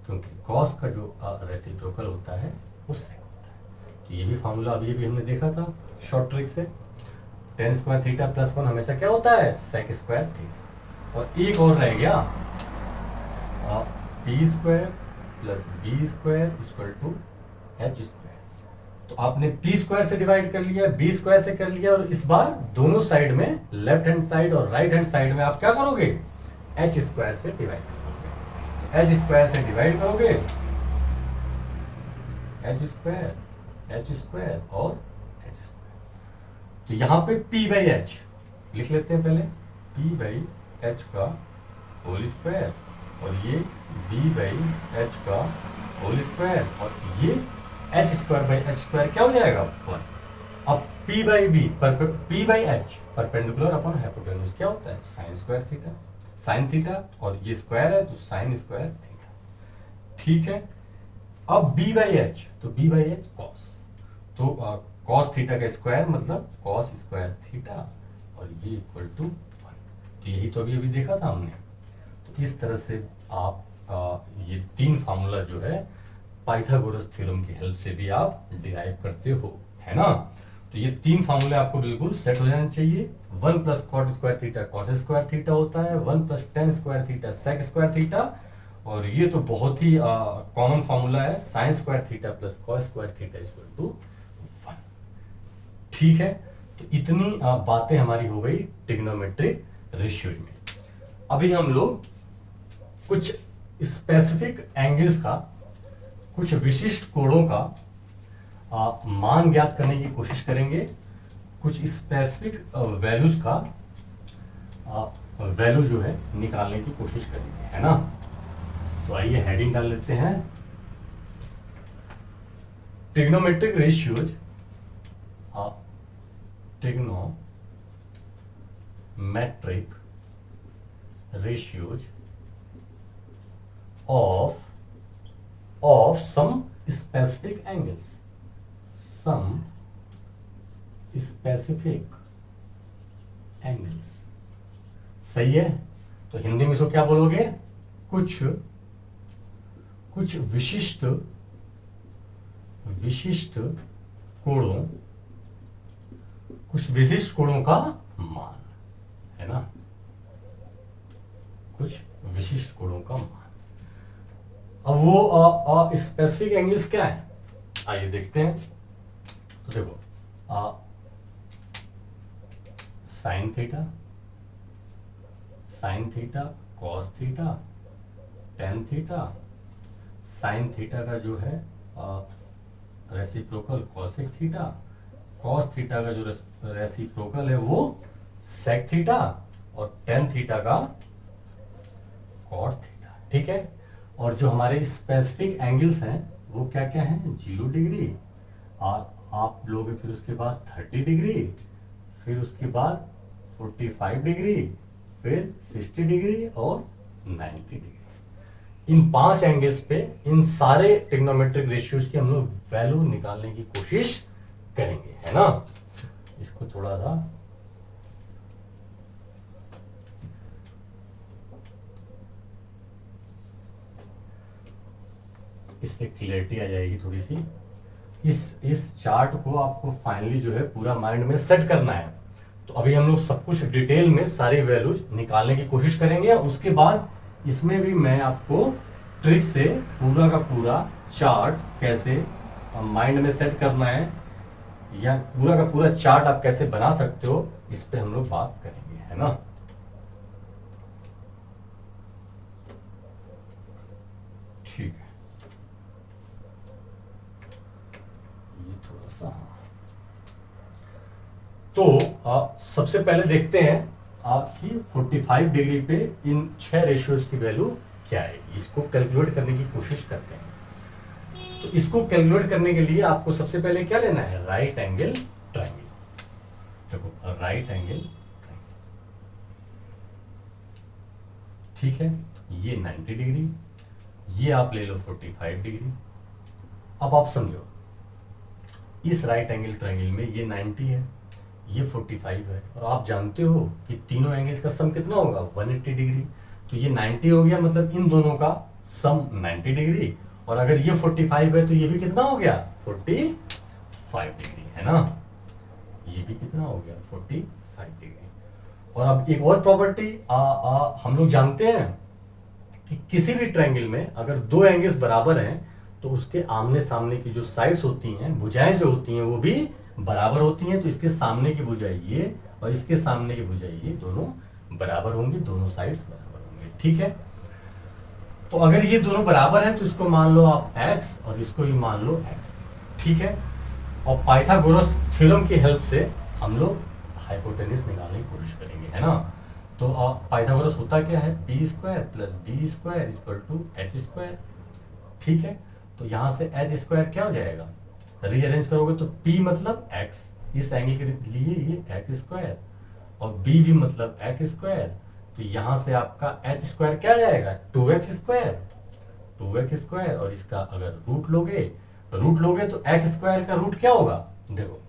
क्योंकि कॉस का जो रेसिप्रोकल होता है वो सेक होता है। तो ये भी फॉर्मूला अभी भी हमने देखा था शॉर्ट ट्रिक से, 10 स्क्वायर थीटा प्लस 1 हमेशा क्या होता है, सेक स्क्वायर थीटा। और एक और रह गया, P square plus B square equal to H square. तो आपने पी स्क्वायर से डिवाइड कर लिया, बी स्क्वायर से कर लिया, और इस बार दोनों साइड में, लेफ्ट हैंड साइड और राइट हैंड साइड में आप क्या करोगे, एच स्क्वायर से डिवाइड करोगे। एच स्क्वायर से डिवाइड करोगे, एच स्क्वायर और एच स्क्वायर। तो यहां पे पी बाई एच लिख लेते हैं पहले, पी बाई एच का होल स्क्वायर, और ये बी बाई एच का होल स्क्वायर, और ये H square by H square क्या हो जाएगा, 1। अब P by B, P by H perpendicular upon hypotenuse क्या होता है, sine square theta, sign theta, और ये स्क्वायर है तो साइन स्क्वायर थीटा। ठीक है, अब बी बाई एच, तो बी बाई एच कॉस, तो कॉस थीटा का स्क्वायर मतलब कॉस स्क्वायर थीटा, और ये इक्वल टू 1। तो यही तो अभी अभी देखा था हमने। तो इस तरह से आप ये 3 फार्मूला जो है पाइथागोरस थ्योरम की हेल्प से भी आप डिराइव करते हो, है ना। तो ये 3 फार्मूले आपको बिल्कुल सेट हो जाने चाहिए। 1 plus cot square theta cos square theta होता है, 1 plus tan square theta sec square theta, और ये तो बहुत ही कॉमन फार्मूला है, sine square theta plus cos square theta equal to 1। ठीक है, तो इतनी बातें हमारी हो गई ट्रिग्नोमेट्रिक रेशियो में। अभी हम लोग कुछ स्पेसिफिक एंगल्स का, कुछ विशिष्ट कोणों का मान ज्ञात करने की कोशिश करेंगे, कुछ स्पेसिफिक वैल्यूज का वैल्यू जो है निकालने की कोशिश करेंगे, है ना। तो आइए हेडिंग डाल लेते हैं, trigonometric ratios, trigonometric ratios of some specific angles, some specific angles। सही है, तो हिंदी में इसको क्या बोलोगे, कुछ विशिष्ट कोणों, कुछ विशिष्ट कोणों का मान, है ना, कुछ विशिष्ट कोणों का मान। अब वो स्पेसिफिक एंगल्स क्या है, आइए देखते हैं। तो देखो, sin theta, cos theta, tan theta, sine theta का जो है reciprocal cosec theta, cos theta का जो रेसिप्रोकल है वो सेक थीटा, और टेन थीटा का कॉट थीटा। ठीक है, और जो हमारे स्पेसिफिक एंगल्स हैं वो क्या क्या हैं, 0 डिग्री, और आप लोगे फिर उसके बाद 30 डिग्री, फिर उसके बाद 45 डिग्री, फिर 60 डिग्री और 90 डिग्री। इन 5 एंगल्स पे इन सारे ट्रिग्नोमेट्रिक रेशियोज की हम लोग वैल्यू निकालने की कोशिश करेंगे, है ना। इसको थोड़ा सा इससे क्लियरिटी आ जाएगी थोड़ी सी। इस चार्ट को आपको फाइनली जो है पूरा माइंड में सेट करना है। तो अभी हम लोग सब कुछ डिटेल में सारी वैल्यूज निकालने की कोशिश करेंगे, उसके बाद इसमें भी मैं आपको ट्रिक से पूरा का पूरा चार्ट कैसे माइंड में सेट करना है, या पूरा का पूरा चार्ट आप कैसे बना सकते हो, इस पे हम लोग बात करेंगे, है ना। ठीक है, ये थोड़ा सा, तो सबसे पहले देखते हैं आपकी 45 डिग्री पे इन 6 रेशियोज की वैल्यू क्या है, इसको कैलकुलेट करने की कोशिश करते हैं। तो इसको कैलकुलेट करने के लिए आपको सबसे पहले क्या लेना है, राइट एंगल ट्रायंगल। देखो, राइट एंगल ट्रायंगल, ठीक है, ये 90 डिग्री, ये आप ले लो 45 डिग्री। अब आप समझो, इस राइट एंगल ट्रायंगल में ये 90 है, ये 45 है, और आप जानते हो कि तीनों एंगल्स का सम कितना होगा, 180 डिग्री। तो ये 90 हो गया, मतलब इन दोनों का सम 90 डिग्री, और अगर ये 45 है तो ये भी कितना हो गया, 45 डिग्री, है ना। ये भी कितना हो गया, 45 डिग्री। और अब एक और प्रॉपर्टी हम लोग जानते हैं कि किसी भी ट्रायंगल में अगर दो एंगल्स बराबर हैं तो उसके आमने सामने की जो साइड्स होती हैं, भुजाएं जो होती हैं, वो भी बराबर होती हैं। तो इसके सामने की भुजाएं ये और इसके सामने की भुजाएं ये दोनों बराबर होंगी, दोनों साइड्स बराबर होंगे। ठीक है, तो अगर ये दोनों बराबर हैं तो इसको मान लो आप x और इसको भी मान लो x। ठीक है, और पाइथागोरस थ्योरम की हेल्प से हम लोग हाइपोटेनस निकालने की कोशिश करेंगे, है ना। तो पाइथागोरस होता क्या है, P square plus B square equal to H square. ठीक है, तो यहाँ से एच स्क्वायर क्या हो जाएगा, रीअरेंज करोगे तो p मतलब x, इस एंगल के लिए ये एक्स स्क्वायर, और b भी मतलब एक्स स्क्वायर। तो यहाँ से आपका एच स्क्वायर क्या आ जाएगा, 2x स्क्वायर, 2x स्क्वायर, और इसका अगर रूट लोगे तो एक्स स्क्वायर का रूट क्या होगा, देखो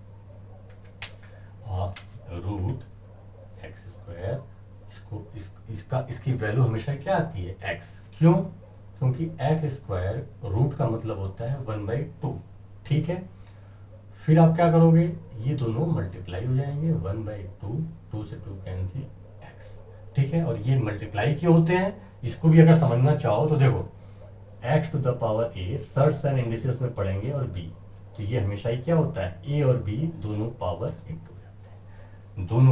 रूट एक्स स्क्वायर, इसकी वैल्यू हमेशा क्या आती है, x। क्यों, क्योंकि एक्स स्क्वायर रूट का मतलब होता है 1/2। ठीक है, फिर आप क्या करोगे, ये दोनों मल्टीप्लाई हो जाएंगे, 1/2, 2 से 2 कैंसिल x। ठीक है, और ये मल्टीप्लाई क्यों होते हैं, इसको भी अगर समझना चाहो तो देखो x to the power a surds and indices में पढ़ेंगे, और b, तो ये हमेशा ही क्या होता है, a और b दोनों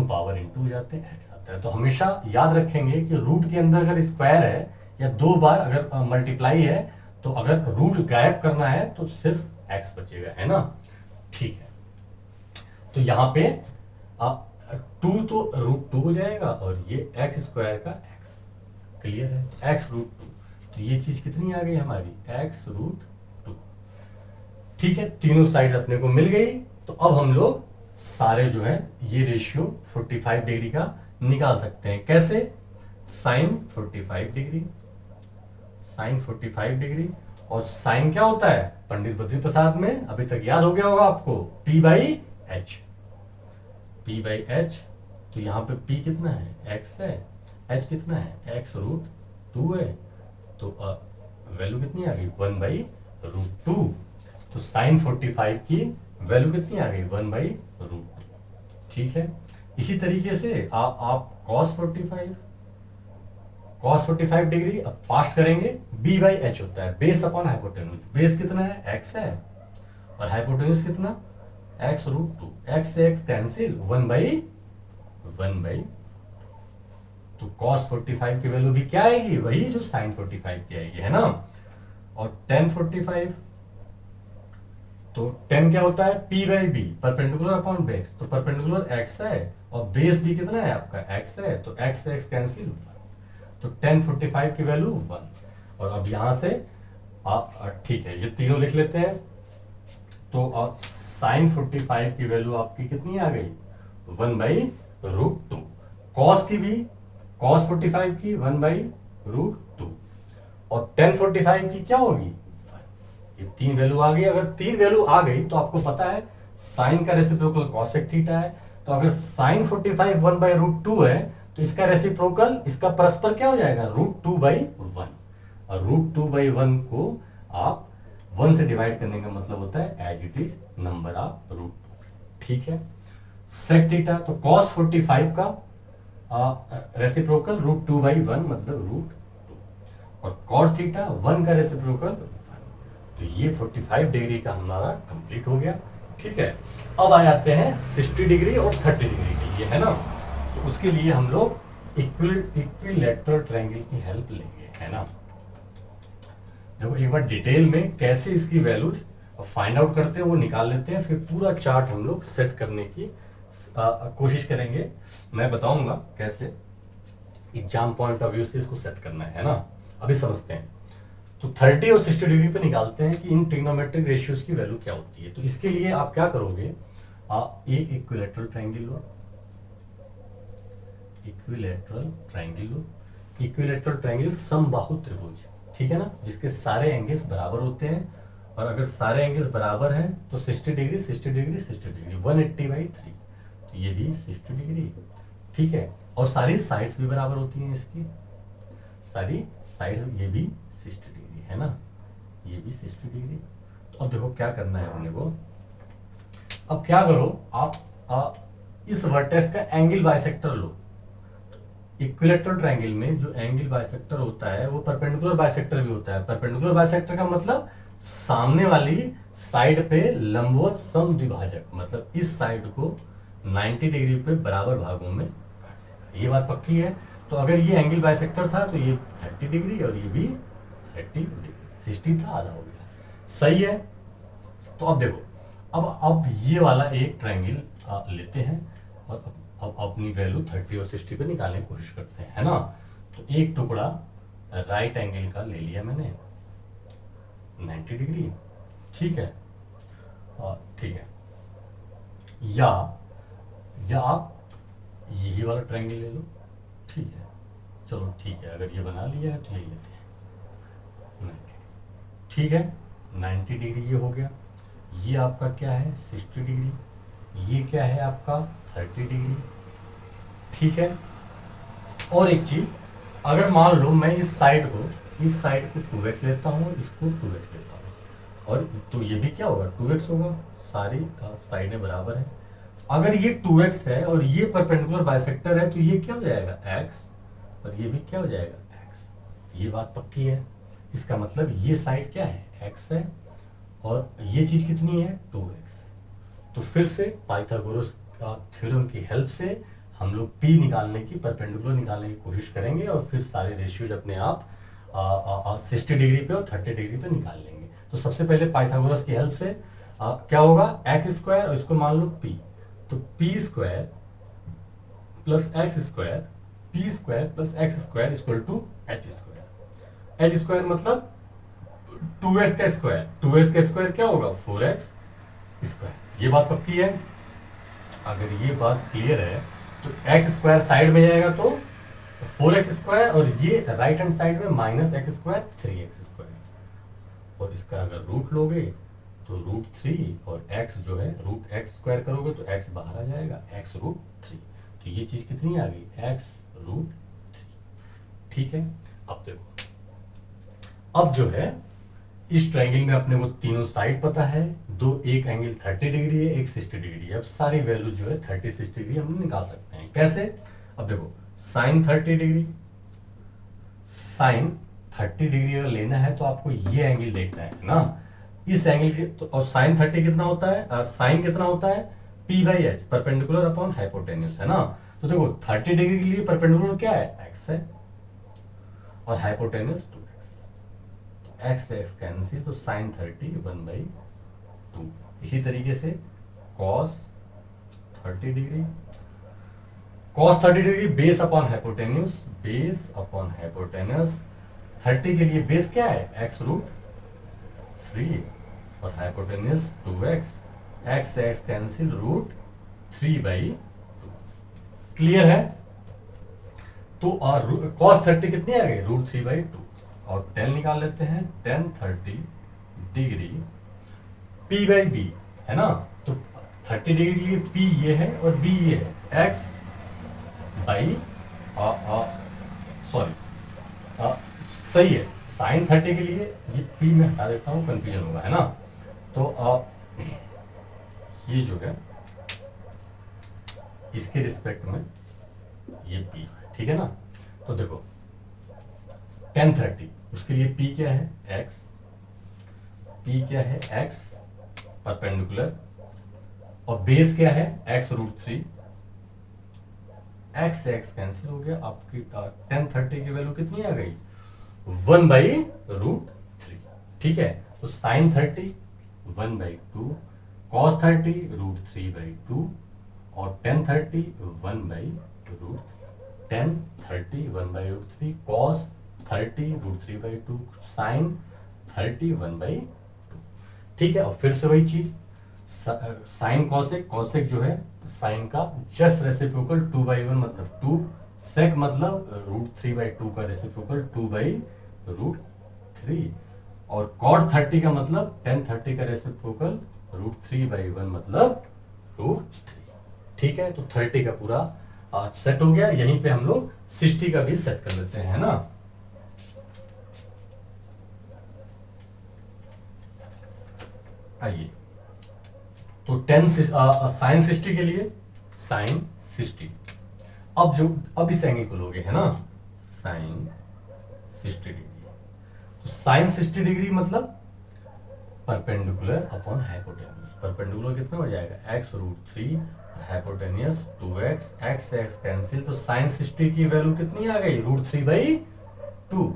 पावर इंटू हो जाते हैं, x आता है। तो हमेशा याद रखेंगे कि रूट के अंदर अगर स्क्वायर है या दो बार अगर मल्टीप्लाई है, तो अगर रूट गायब करना है तो सिर्फ x बचेगा, है ना। ठीक है, तो यहाँ पे 2 तो √2 हो जाएगा, और ये x स्क्वायर का x, क्लियर है, x √2। तो ये चीज कितनी आ गई हमारी, x √2। ठीक है, तीनों साइड अपने को मिल गई। तो अब हम लोग सारे जो है ये रेशियो 45 डिग्री का निकाल सकते हैं। कैसे, साइन 45 डिग्री, और साइन क्या होता है, पंडित बद्री प्रसाद में अभी तक याद हो गया होगा आपको, p/h। तो यहाँ पे p कितना है, x है, h कितना है, x √2 है, तो वैल्यू कितनी आ गई, 1/√2। तो साइन 45 की वैल्यू कितनी आ गई, 1/√2। ठीक है, इसी तरीके से आप cos 45 डिग्री अब फास्ट करेंगे, b/h होता है बेस अपॉन हाइपोटेन्यूज। बेस कितना है, x है, और हाइपोटेन्यूज कितना, x √2, x से x कैंसिल, 1/1। तो cos 45 की वैल्यू भी क्या आएगी, वही जो sin 45 की आएगी, है ना। और tan 45, तो tan क्या होता है, p/b, परपेंडिकुलर अपॉन बेस, तो परपेंडिकुलर x है और बेस भी कितना है आपका, x है, तो x से x कैंसिल, तो tan 45 की वैल्यू 1। और अब यहां से ठीक है, ये तीनों लिख लेते हैं। तो sin 45 की वैल्यू आपकी कितनी आ गई, 1/√2। cos की भी, cos 45 की 1/√2, और tan 45 की क्या होगी, ये तीन वैल्यू आ गई। अगर तीन वैल्यू आ गई तो आपको पता है साइन का रेसिप्रोकल cosec थीटा है। तो अगर sin 45 1/√2 है तो इसका रेसिप्रोकल, इसका परस्पर क्या हो जाएगा, √2/1। और √2/1 को आप 1 से डिवाइड करने का मतलब होता है as it is number of √2। ठीक है, sec थीटा, तो cos 45 का रेसिप्रोकल √2/1 मतलब √2, और cot थीटा 1 का रेसिप्रोकल 1। तो ये 45 डिग्री का हमारा कंप्लीट हो गया। ठीक है, अब आ जाते हैं 60 डिग्री और 30 डिग्री के लिए, है ना। तो उसके लिए हम लोग इक्विलैटरल ट्रायंगल की हेल्प लेंगे, है ना। देखो एक बार डिटेल में कैसे इसकी वैल्यूज फाइंड आउट करते हैं वो निकाल लेते हैं, फिर पूरा चार्ट हम लोग सेट करने की कोशिश करेंगे। मैं बताऊंगा कैसे एग्जाम पॉइंट ऑफ व्यू से इसको सेट करना है ना। अभी समझते हैं, तो 30 और 60 डिग्री पे निकालते हैं कि इन ट्रिग्नोमेट्रिक रेशियोज की वैल्यू क्या होती है। तो इसके लिए आप क्या करोगे, एक इक्विलैटरल ट्रायंगल लो, इक्विलैटरल ट्रायंगल समबाहु त्रिभुज, ठीक है ना, जिसके सारे एंगल्स बराबर होते हैं। और अगर सारे एंगल्स बराबर हैं तो 60 डिग्री 60 डिग्री 60 डिग्री 180/3, तो ये भी 60 डिग्री। ठीक है, और सारी साइड्स भी बराबर होती हैं इसकी, सारी साइड्स, ये भी 60 डिग्री, है ना, ये भी 60 डिग्री। तो अब देखो क्या करना है अपने को। अब क्या करो आप इस वर्टेक्स का एंगल बाइसेक्टर लो। इक्विलैटरल ट्रायंगल में जो एंगल बाइसेक्टर होता है वो परपेंडिकुलर बाइसेक्टर भी होता है। परपेंडिकुलर बाइसेक्टर का मतलब सामने वाली साइड पे लंबवत समद्विभाजक, मतलब इस साइड को 90 डिग्री पे बराबर भागों में काट देगा। ये बात पक्की है। तो अगर ये एंगल बाइसेक्टर था तो ये 30 डिग्री और ये भी 30 डिग्री, 60 था, आधा हो गया। सही है। तो अब देखो, अब ये वाला एक ट्रायंगल लेते हैं और अब अपनी वैल्यू 30 और 60 पे निकालने की कोशिश करते हैं, है ना। तो एक टुकड़ा राइट एंगल का ले लिया मैंने 90 डिग्री, ठीक है। ठीक है, या आप यही वाला ट्रायंगल ले लो, ठीक है। चलो ठीक है, अगर ये बना लिया है तो यही लेते हैं 90, ठीक है। 90 डिग्री ये हो गया। ये आपका क्या है 60 डिग्री, ये क्या है आपका 30 डिग्री, ठीक है। और एक चीज, अगर मान लो मैं इस साइड को 2x लेता हूँ, इसको 2x लेता हूँ, और तो ये भी क्या होगा 2x होगा, सारी साइडें बराबर है। अगर ये 2x है और ये परपेंडिकुलर बाइसेक्टर है तो ये क्या हो जाएगा x, और ये भी क्या हो जाएगा x। ये बात पक्की है। इसका मतलब ये साइड क्या है x है और ये चीज कितनी है 2x है। तो फिर से पाइथागोरस का थ्योरम की हेल्प से हम लोग p निकालने की, परपेंडिकुलर निकालने की कोशिश करेंगे और फिर सारे रेशियोज अपने आप 60 डिग्री पे और 30 डिग्री पे निकाल लेंगे। तो सबसे पहले पाइथागोरस की हेल्प से क्या होगा एक्स स्क्वायर, और इसको मान लो p, तो P square plus X square, P square plus X square equal to H square. H square मतलब 2x का स्क्वायर, 2x का स्क्वायर क्या होगा 4x स्क्वायर। ये बात पक्की है। अगर ये बात क्लियर है तो एक्स स्क्वायर साइड में जाएगा तो 4x स्क्वायर, और ये राइट हैंड साइड में minus x square 3x square, और इसका अगर रूट लोगे तो √3, और x जो है √x स्क्वायर करोगे तो x बाहर आ जाएगा, x √3। तो ये चीज कितनी आ गई x √3, ठीक है। अब देखो, अब जो है इस ट्रायंगल में अपने को तीनों साइड पता है, एक एंगल 30 डिग्री है, एक 60 डिग्री है। अब सारी वैल्यू जो है 30 60 डिग्री हम निकाल सकते हैं। कैसे? अब देखो साइन 30 डिग्री, साइन 30 डिग्री अगर लेना है तो आपको ये एंगल देखना है ना, इस एंगल के तो, और साइन 30 कितना होता है, साइन कितना होता है p/h, परपेंडिकुलर अपॉन हाइपोटेन्यूज, है ना। तो देखो 30 डिग्री के लिए परपेंडिकुलर क्या है x है और हाइपोटेन्यूज 2x, तो x से x कैंसिल, तो साइन 30 1/2। इसी तरीके से cos 30 degree, cos 30 degree base upon hypotenuse, base upon hypotenuse. 30 के लिए बेस क्या है x √3 और हाइपोटेन्यूज 2x, x से x कैंसिल √3/2। क्लियर है? तो और cos 30 कितनी आ गई √3/2, और tan निकाल लेते हैं, tan 30 डिग्री p/b, है ना। तो 30 डिग्री के लिए p ये है और b ये है, x बाई सॉरी सही है, साइन 30 के लिए ये p में हटा देता हूँ, कंफ्यूजन होगा, है ना। तो ये जो है इसके रिस्पेक्ट में ये p, ठीक है ना। तो देखो tan 30 उसके लिए p क्या है x, p क्या है x परपेंडिकुलर, और बेस क्या है x √3, x से x कैंसिल हो गया, आपकी tan 30 की वैल्यू कितनी आ गई 1/√3, ठीक है। तो साइन 30 1/2, cos 30 √3/2, और tan 30 1/√3, tan 30 1/√3, cos 30 √3/2, साइन 30 1/2, ठीक है। और फिर से वही चीज, साइन कॉसेक, कॉसेक जो है साइन का जस्ट रेसिप्रोकल 2/1, मतलब 2 सेक मतलब √3/2 का रेसिप्रोकल 2/√3, और cot 30 का मतलब tan 30 का रेसिप्रोकल √3/1 मतलब √3, ठीक है। तो 30 का पूरा सेट हो गया। यहीं पे हम लोग 60 का भी सेट कर लेते हैं, है ना। आइए, तो साइन 60 के लिए साइन 60, अब इस एंगल को लोगे, है ना, साइन 60 डिग्री। तो साइन 60 डिग्री मतलब परपेंडिकुलर अपॉन हाइपोटेन्यूज। परपेंडिकुलर कितना हो जाएगा x√3, हाइपोटेन्यूज 2x, x से x कैंसिल, तो साइन 60 की वैल्यू कितनी आ गई √3/2।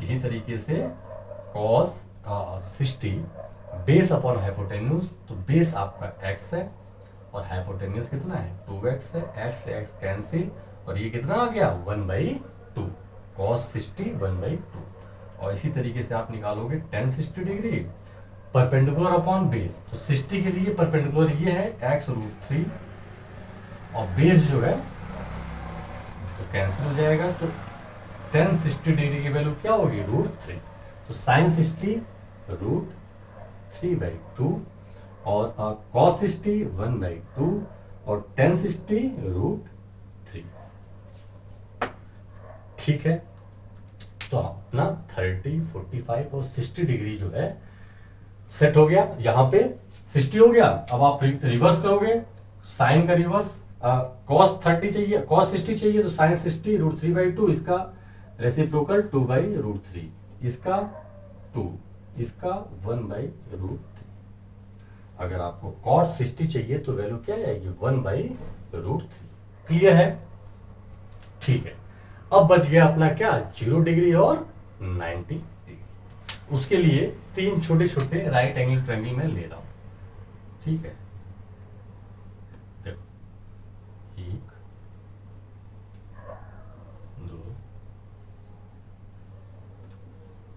इसी तरीके से cos 60 बेस अपॉन हाइपोटेन्यूज, तो बेस आपका x है और हाइपोटेन्यूज कितना है 2x है, x से x कैंसिल और ये कितना आ गया 1/2, cos 60 1/2। और इसी तरीके से आप निकालोगे tan 60 degree perpendicular upon base, तो 60 के लिए परपेंडिकुलर ये है x√3 और बेस जो है तो कैंसिल हो जाएगा, तो tan 60 डिग्री की वैल्यू क्या होगी √3, तो sin 60 √3/2 और cos 60 1/2 और tan 60 √3। ठीक है, तो अपना 30, 45 और 60 डिग्री जो है सेट हो गया। यहां पे 60 हो गया, अब आप रिवर्स करोगे, साइन का रिवर्स, cos 30 चाहिए, cos 60 चाहिए तो sin 60 √3/2, इसका रेसिप्रोकल 2/√3, इसका 2, इसका 1/√3। अगर आपको cos 60 चाहिए तो वैल्यू क्या आएगी 1/√3। क्लियर है? ठीक है, अब बच गया अपना क्या 0 डिग्री और 90 डिग्री। उसके लिए 3 छोटे छोटे राइट एंगल ट्रायंगल में ले रहा हूं। ठीक है, देखो 1 2,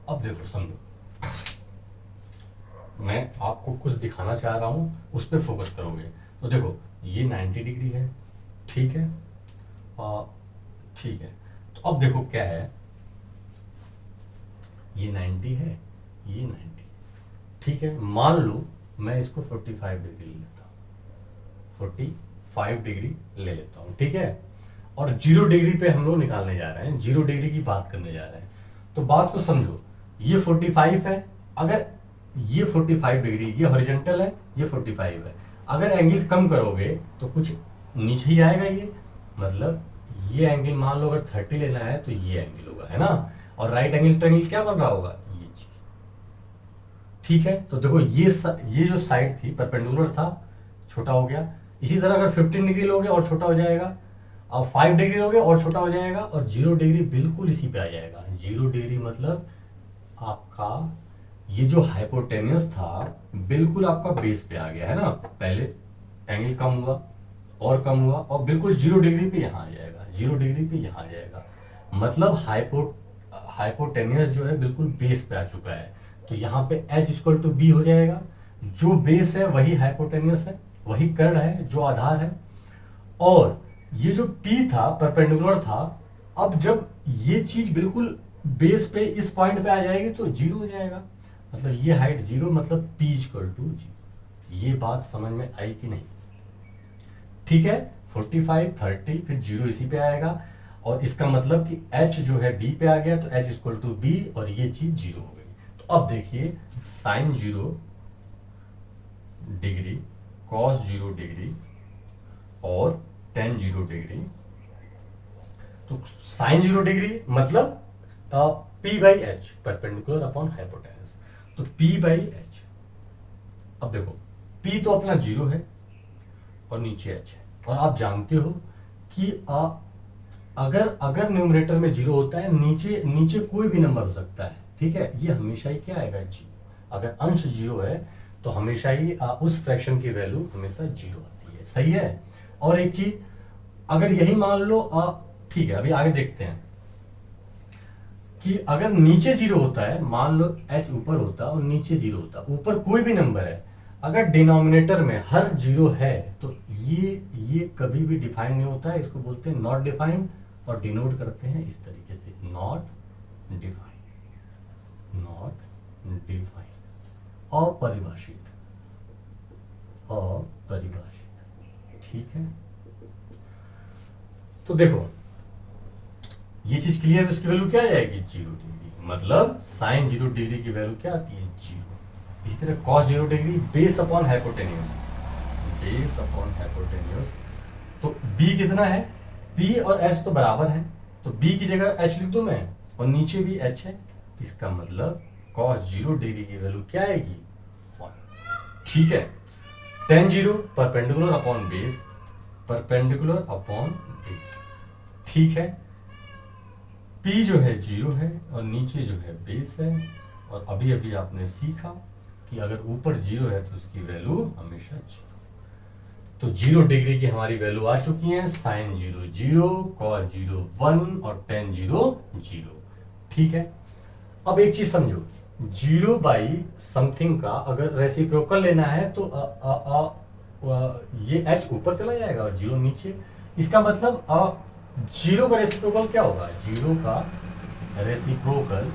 अब देखो समझो, मैं आपको कुछ दिखाना चाह रहा हूं, उस पर फोकस करोगे। तो देखो ये 90 डिग्री है, ठीक है, ठीक है, तो अब देखो क्या है, ये 90 है, ये 90, ठीक है। मान लो मैं इसको 45 डिग्री ले लेता हूँ, 45 डिग्री ले लेता हूँ, ठीक है। और 0 डिग्री पे हम लोग निकालने जा रहे हैं, 0 डिग्री की बात करने जा रहे हैं। तो बात को समझो, ये 45 है, अगर ये 45 डिग्री, ये हॉरिजॉन्टल है, ये 45 है, अगर एंगल कम करोगे तो कुछ नीचे ही आएगा ये, मतलब ये एंगल मान लो अगर 30 लेना है तो ये एंगल होगा, है ना। और राइट एंगल ट्रायंगल क्या बन रहा होगा, ये चीज, ठीक है। तो देखो ये जो साइड थी परपेंडिकुलर था, छोटा हो गया। इसी तरह अगर 15 डिग्री लोगे और छोटा हो जाएगा, अब 5 डिग्री लोगे और छोटा हो जाएगा, और 0 डिग्री बिल्कुल इसी पे आ जाएगा। 0 डिग्री मतलब आपका ये जो हाइपोटेन्यूस था बिल्कुल आपका बेस पे आ गया, है ना। पहले एंगल कम हुआ और कम हुआ और बिल्कुल 0 डिग्री पे यहाँ आ जाएगा, 0 डिग्री पे यहाँ आ जाएगा, मतलब हाइपोटेन्यूस जो है बिल्कुल बेस पे आ चुका है। तो यहाँ पे H=B हो जाएगा, जो बेस है वही हाइपोटेन्यूस है, वही कर्ण है जो आधार है। और ये जो P था परपेंडिकुलर था, अब जब ये चीज बिल्कुल बेस पे इस पॉइंट पे आ जाएगी तो 0 हो जाएगा, मतलब ये हाइट 0, मतलब P=0। ये बात समझ में आई कि नहीं? ठीक है, 45 30 फिर 0 इसी पे आएगा, और इसका मतलब कि H जो है B पे आ गया, तो H=B और ये चीज 0 हो गई। तो अब देखिए साइन 0 डिग्री, कॉस 0 डिग्री और tan 0 डिग्री, तो साइन 0 डिग्री मतलब P/H, परपेंडिकुलर अपॉन हाइपोटेन्यूस, तो P/H। अब देखो P तो अपना 0 है और नीचे H है, और आप जानते हो कि अगर न्यूमरेटर में 0 होता है, नीचे कोई भी नंबर हो सकता है, ठीक है, ये हमेशा ही क्या आएगा 0। अगर अंश 0 है तो हमेशा ही उस फ्रैक्शन की वैल्यू हमेशा 0 आती है, सही है। और एक चीज, अगर यही मान लो, ठीक है, अभी आगे देखते हैं कि अगर नीचे 0 होता है, मान लो H ऊपर होता और नीचे 0 होता, ऊपर कोई भी नंबर है, अगर डिनोमिनेटर में हर 0 है तो ये कभी भी डिफाइन नहीं होता है, इसको बोलते हैं नॉट डिफाइंड, और डिनोट करते हैं इस तरीके से, नॉट डिफाइंड, नॉट डिफाइंड, अपरिभाषित, अपरिभाषित, ठीक है। तो देखो ये चीज क्लियर है, उसकी वैल्यू क्या आ जाएगी 0 डिग्री, मतलब साइन 0 डिग्री की वैल्यू क्या आती है 0। इसी तरह cos 0 degree base upon hypotenuse, base upon hypotenuse, तो b कितना है, p और h तो बराबर है, तो b की जगह h लिख दूं मैं, और नीचे भी h है, इसका मतलब cos 0 डिग्री की वैल्यू क्या आएगी ठीक है। tan 0 perpendicular upon base, perpendicular upon base, ठीक है। p जो है 0 है और नीचे जो है बेस है, और अभी अभी आपने सीखा कि अगर ऊपर 0 है तो उसकी वैल्यू हमेशा 0। तो 0 डिग्री की हमारी वैल्यू आ चुकी है, साइन 0 0, कॉस 0 1 और tan 0 0, ठीक है। अब एक चीज समझो, 0 बाई समथिंग का अगर रेसिप्रोकल लेना है तो ये h ऊपर चला जाएगा और 0 नीचे। इसका मतलब 0 का रेसिप्रोकल क्या होगा, 0 का रेसिप्रोकल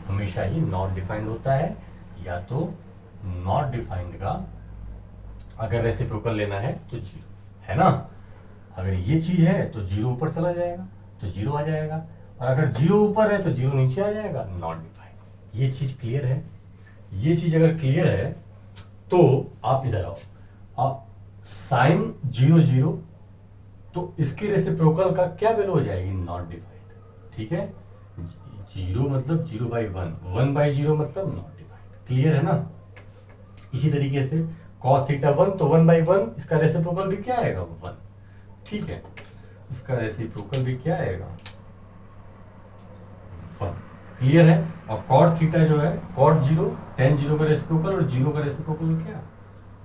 हमेशा ही नॉट डिफाइंड होता है, या तो नॉट डिफाइंड का अगर रेसिप्रोकल लेना है तो 0 है ना। अगर ये चीज है तो 0 ऊपर चला जाएगा तो 0 आ जाएगा, और अगर 0 ऊपर है तो 0 नीचे आ जाएगा, नॉट डिफाइंड। ये चीज क्लियर है। ये चीज अगर क्लियर है तो आप इधर आओ, आप साइन 0 0, तो इसके रेसिप्रोकल का क्या वैल्यू हो जाएगी, नॉट डिफाइंड, ठीक है। 0 मतलब 0 बाई 1, 1 बाई 0 मतलब नॉट डिफाइंड, क्लियर है ना। इसी तरीके से cos थीटा 1 तो 1 बाई 1, इसका रेसिप्रोकल भी क्या आएगा, 1, ठीक है। इसका रेसिप्रोकल भी क्या आएगा, 1, क्लियर है। और cot थीटा जो है cot 0 tan 0 का रेसिप्रोकल, और 0 का रेसिप्रोकल क्या,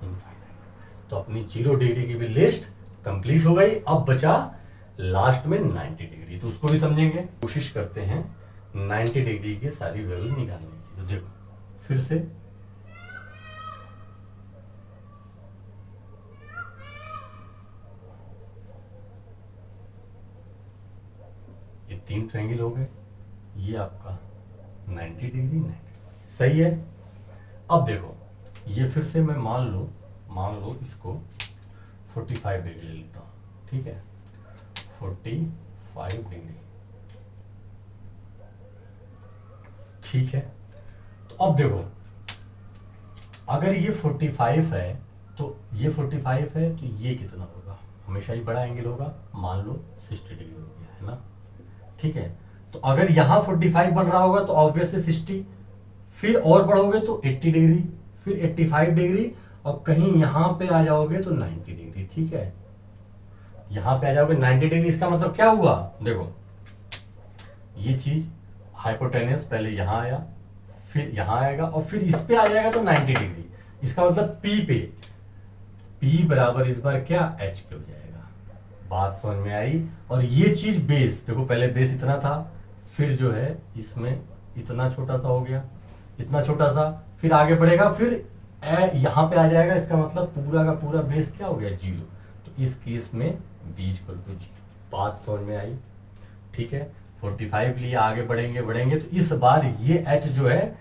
इनफाइनाइट। तो अपनी 0 डिग्री की भी लिस्ट कंप्लीट हो गई। अब बचा लास्ट में 90 डिग्री, तो उसको भी समझेंगे। कोशिश करते हैं 90 डिग्री की सारी वैल्यू निकालने की। तो देखो फिर से ये 3 ट्रायंगल हो गए, ये आपका 90 डिग्री 90, सही है। अब देखो ये फिर से मैं मान लो इसको 45 डिग्री ले लेता हूँ, ठीक है, 45 डिग्री, ठीक है। तो अब देखो अगर ये 45 है तो ये 45 है तो ये कितना होगा, हमेशा ही बड़ा एंगल होगा, मान लो 60 डिग्री हो गया है ना, ठीक है। तो अगर यहाँ 45 बन रहा होगा तो ऑब्वियसली 60, फिर और बढ़ोगे तो 80 डिग्री, फिर 85 डिग्री, और कहीं यहां पे आ जाओगे तो 90 डिग्री, ठीक है। यहां पे आ जाओगे 90 डिग्री, इसका मतलब क्या हुआ, देखो ये चीज हाइपोटेनस पहले यहां आया, फिर यहां आएगा, और फिर इस पे आ जाएगा तो 90 डिग्री। इसका मतलब P पे, P बराबर इस बार क्या, H के हो जाएगा। बात समझ में आई। और ये चीज बेस, देखो पहले बेस इतना था, फिर जो है इसमें इतना छोटा सा हो गया, इतना छोटा सा, फिर आगे बढ़ेगा, फिर यहां पे आ जाएगा। इसका मतलब पूरा का पूरा बेस क्या हो गया, 0। तो इस केस में b इक्वल टू 0। बात समझ में आई, ठीक है। 45 लिए आगे बढ़ेंगे तो इस बार ये h जो है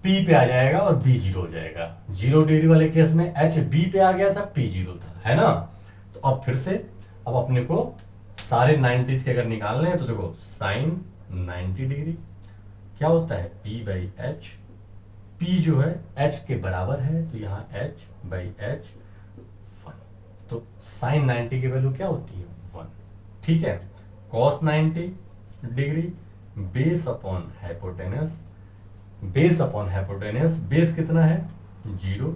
p पे आ जाएगा और b 0 हो जाएगा। 0 डिग्री वाले केस में h b पे आ गया था, p 0 था, है ना। तो अब फिर से अब अपने को सारे 90s के अगर निकालने हैं तो देखो साइन 90 डिग्री क्या होता है, p बाई एच, p जो है h के बराबर है तो यहाँ h बाई एच 1, तो साइन 90 की वैल्यू क्या होती है, 1, ठीक है। Cos 90 degree base upon hypotenuse, base upon hypotenuse, base कितना है 0,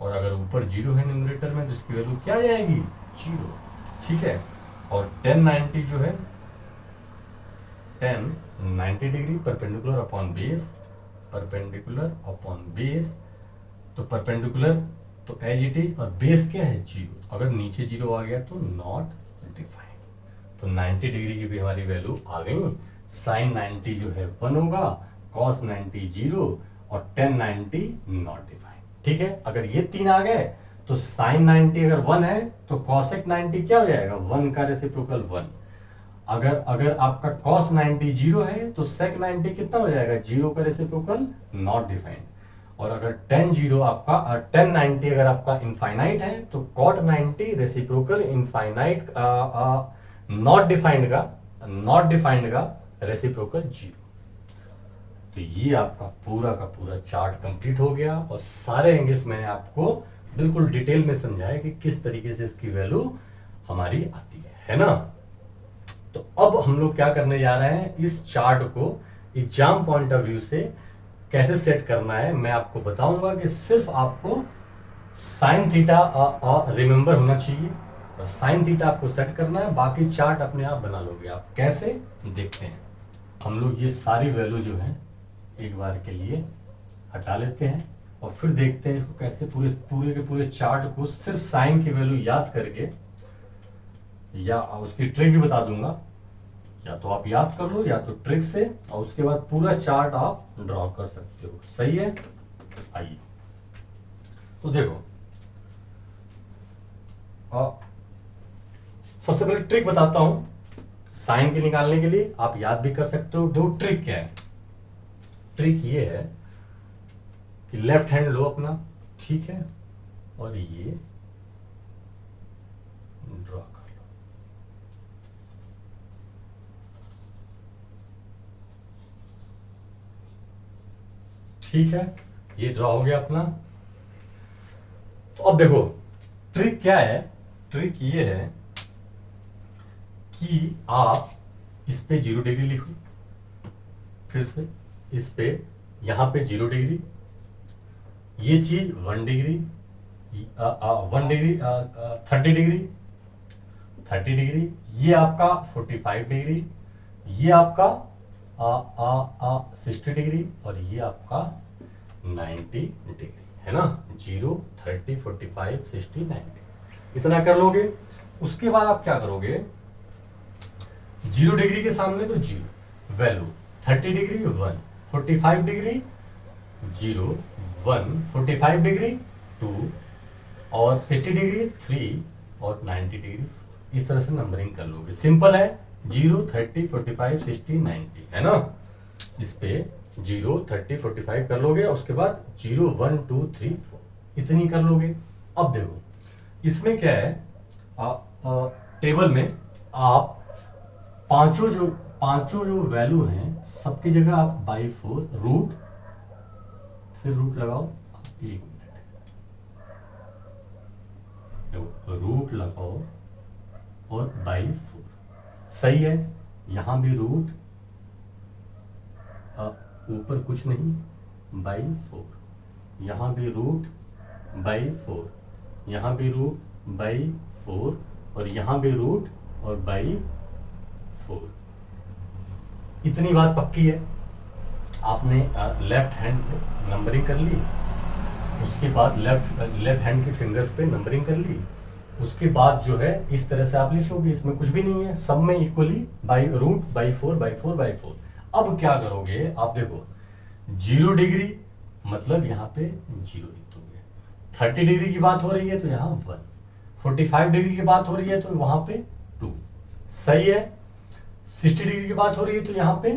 और अगर ऊपर 0 है न्यूमरेटर में तो इसकी वैल्यू क्या आ जाएगी, 0, ठीक है। और tan 90 जो है tan 90 degree perpendicular upon base, perpendicular upon base, तो परपेंडिकुलर तो एज इट इज, और बेस क्या है 0, अगर नीचे 0 आ गया तो नॉट डिफाइंड। तो 90 डिग्री की भी हमारी वैल्यू आ गई। साइन 90 जो है 1 होगा, कॉस 90 0, और tan 90 नॉट डिफाइंड, ठीक है। अगर ये 3 आ गए तो साइन 90 अगर 1 है तो कॉसेक 90 क्या हो जाएगा, 1 का रेसिप्रोकल 1। अगर आपका cos 90 0 है तो sec 90 कितना हो जाएगा, 0 का रेसिप्रोकल नॉट डिफाइंड। और अगर tan 0 आपका tan 90 अगर आपका इनफाइनाइट है तो cot 90 reciprocal infinite not defined का रेसिप्रोकल 0। तो ये आपका पूरा का पूरा चार्ट कंप्लीट हो गया, और सारे एंगल्स मैंने आपको बिल्कुल डिटेल में समझाया कि किस तरीके से इसकी वैल्यू हमारी आती है ना। तो अब हम लोग क्या करने जा रहे हैं, इस चार्ट को एग्जाम पॉइंट ऑफ व्यू से कैसे सेट करना है मैं आपको बताऊंगा कि सिर्फ आपको साइन थीटा रिमेंबर होना चाहिए और साइन थीटा आपको सेट करना है, बाकी चार्ट अपने आप बना लोगे आप। कैसे देखते हैं हम लोग, ये सारी वैल्यू जो है एक बार के लिए हटा लेते हैं और फिर देखते हैं इसको कैसे पूरे पूरे के पूरे चार्ट को सिर्फ साइन की वैल्यू याद करके, या उसकी ट्रिक भी बता दूंगा, या तो आप याद कर लो या तो ट्रिक से, और उसके बाद पूरा चार्ट आप ड्रॉ कर सकते हो। सही है, आइए तो देखो सबसे पहले ट्रिक बताता हूं साइन के निकालने के लिए, आप याद भी कर सकते हो। दो ट्रिक क्या है, ट्रिक ये है कि लेफ्ट हैंड लो अपना, ठीक है, और ये ड्रॉ कर लो। ठीक है, ये ड्रॉ हो गया अपना। तो अब देखो ट्रिक क्या है, ट्रिक ये है कि आप इस पे 0 डिग्री लिखो, फिर से इस पे यहां पे 0 डिग्री, ये चीज 1 डिग्री, 1 डिग्री 30 डिग्री, 30 डिग्री, ये आपका 45 डिग्री, ये आपका 60 डिग्री, और ये आपका 90 डिग्री है ना। 0 30 45 60 90 इतना कर लोगे। उसके बाद आप क्या करोगे, 0 डिग्री के सामने तो 0 वैल्यू, 30 डिग्री 1, 45 डिग्री 0 1, 45 डिग्री 2, और 60 डिग्री 3, और 90 डिग्री। इस तरह से नंबरिंग कर लोगे। सिंपल है, 0 30 45 60 90 है ना। इस पे 0 30 45 कर लोगे, उसके बाद 0 1 2 3 4 इतनी कर लोगे। अब देखो इसमें क्या है, टेबल में आप पांचों जो वैल्यू हैं सबकी जगह आप बाई 4 रूट, फिर रूट लगाओ, एक मिनट, रूट लगाओ और बाई 4। सही है, यहां भी रूट, ऊपर कुछ नहीं, बाई 4, यहां भी रूट बाई 4, यहां भी रूट बाई 4, और यहां भी रूट और बाई 4। इतनी बात पक्की है। आपने लेफ्ट हैंड पे नंबरिंग कर ली, उसके बाद लेफ्ट हैंड के फिंगर्स पे नंबरिंग कर ली, उसके बाद जो है इस तरह से आप लिखोगे, इसमें कुछ भी नहीं है, सब में equally by root by 4 by 4 by 4। अब क्या करोगे आप देखो, 0 डिग्री मतलब यहाँ पे 0 लिख दोगे, 30 डिग्री की बात हो रही है तो यहाँ 1, 45 डिग्री की बात हो रही है तो वहां पे 2। सही है, 60 डिग्री की बात हो रही है तो यहाँ पे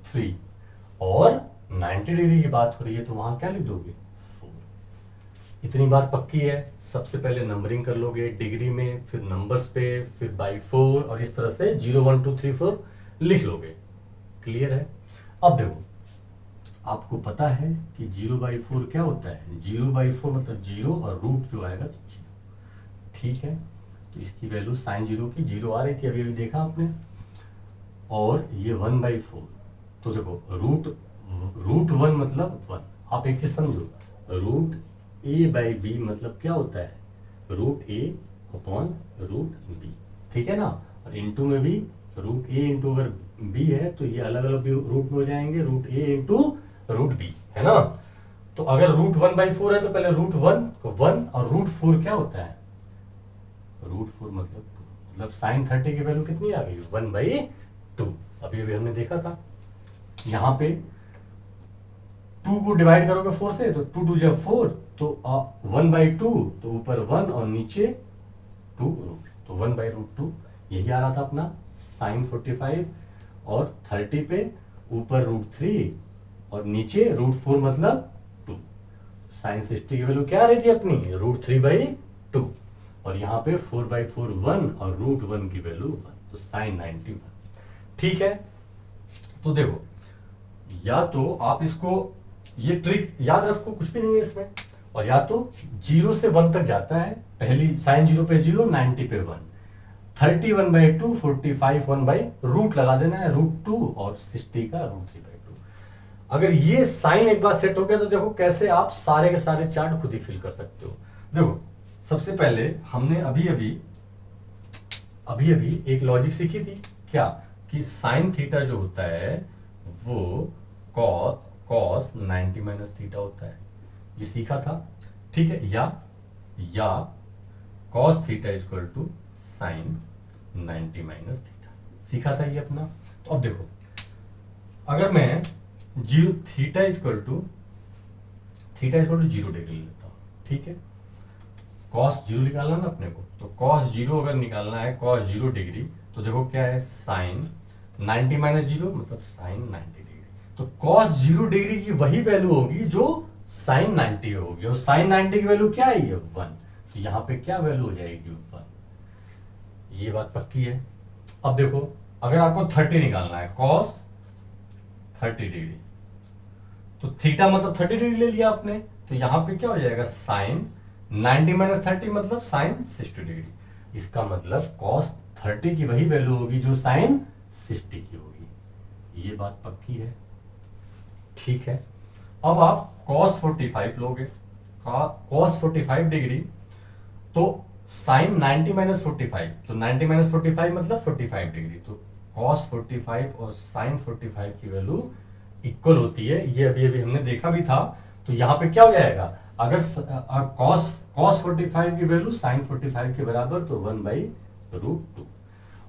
3, और 90 डिग्री की बात हो रही है तो वहां क्या लिख दोगे, 4। इतनी बात पक्की है। सबसे पहले नंबरिंग कर लोगे डिग्री में, फिर नंबर्स पे, फिर बाई 4, और इस तरह से 0 1 2 3 4 लिख लोगे। क्लियर है। अब देखो आपको पता है कि 0 बाई 4 क्या होता है, 0 बाई 4 मतलब 0 और रूट जो आएगा तो 0। ठीक है, तो इसकी वैल्यू साइन 0 की 0 आ रही थी, अभी अभी देखा आपने, और ये 1 बाई 4, तो देखो रूट 1 मतलब 1। आप एक चीज समझो, रूट ए बाई बी मतलब क्या होता है, रूट ए अपॉन रूट बी, ठीक है ना। और इंटू में भी रूट ए इंटू अगर बी है तो ये अलग अलग रूट में हो जाएंगे, रूट ए इंटू रूट बी, है ना। तो अगर रूट 1 बाई 4 है तो पहले रूट 1 को 1, और रूट 4 क्या होता है, रूट 4 मतलब साइन 30 की वैल्यू कितनी आ गई, 1 बाई 2। अभी अभी हमने देखा था, यहां पे 2 को डिवाइड करोगे 4 से तो 2 2 जब 4, तो 1 बाई 2, तो ऊपर 1 और नीचे 2 रूट, तो 1 बाई रूट 2 यही आ रहा था अपना साइन 45, और 30 पे ऊपर रूट 3 और नीचे रूट 4 मतलब 2। साइन 60 की वैल्यू क्या आ रही थी अपनी, रूट 3 बाई 2, और यहाँ पे 4 बाई 4 1, और रूट 1 की वैल्यू 1, तो साइन 91। ठीक है, तो देखो या तो आप इसको, ये ट्रिक याद रखो, कुछ भी नहीं है इसमें, और या तो 0 से 1 तक जाता है, पहली साइन 0 पे 0, 90 पे 1, 31/2, 45 1/रूट लगा देना है, √2 और 60 का √3/2। अगर ये साइन एक बार सेट हो गया तो देखो कैसे आप सारे के सारे चार्ट खुद ही फिल कर सकते हो। देखो सबसे पहले हमने अभी अभी एक लॉजिक सीखी थी क्या, कि साइन थीटा जो होता है वो कॉस 90 - थीटा होता है, ये सीखा था। ठीक है, या cos theta equal to sine 90 - theta सीखा था ये अपना। तो अब देखो अगर मैं थीटा इक्वल टू 0 डिग्री लेता हूं, ठीक है, कॉस 0 निकालना ना अपने को, तो कॉस 0 अगर निकालना है कॉस 0 डिग्री, तो देखो क्या है साइन 90 - 0 मतलब साइन 90 डिग्री। तो कॉस 0 डिग्री की वही वैल्यू होगी जो साइन 90 होगी, और साइन 90 की वैल्यू क्या है, ये 1। तो यहां पे क्या वैल्यू हो जाएगी, 1। ये बात पक्की है। अब देखो अगर आपको 30 निकालना है, कॉस 30 डिग्री, तो थीटा मतलब 30 डिग्री ले लिया आपने, तो यहां पे क्या हो जाएगा साइन 90 - 30 मतलब साइन 60 डिग्री। इसका मतलब कॉस 30 की वही वैल्यू होगी जो साइन 60 की होगी। ये बात पक्की है, ठीक है। अब आप कॉस 45 लोगे, कॉस 45 डिग्री, तो साइन 90 - 45, तो 90 - 45 मतलब 45 डिग्री। तो कॉस 45 और साइन 45 की वैल्यू इक्वल होती है, ये अभी अभी हमने देखा भी था। तो यहां पे क्या हो जाएगा, अगर कॉस 45 की वैल्यू साइन 45 के बराबर, तो 1/√2।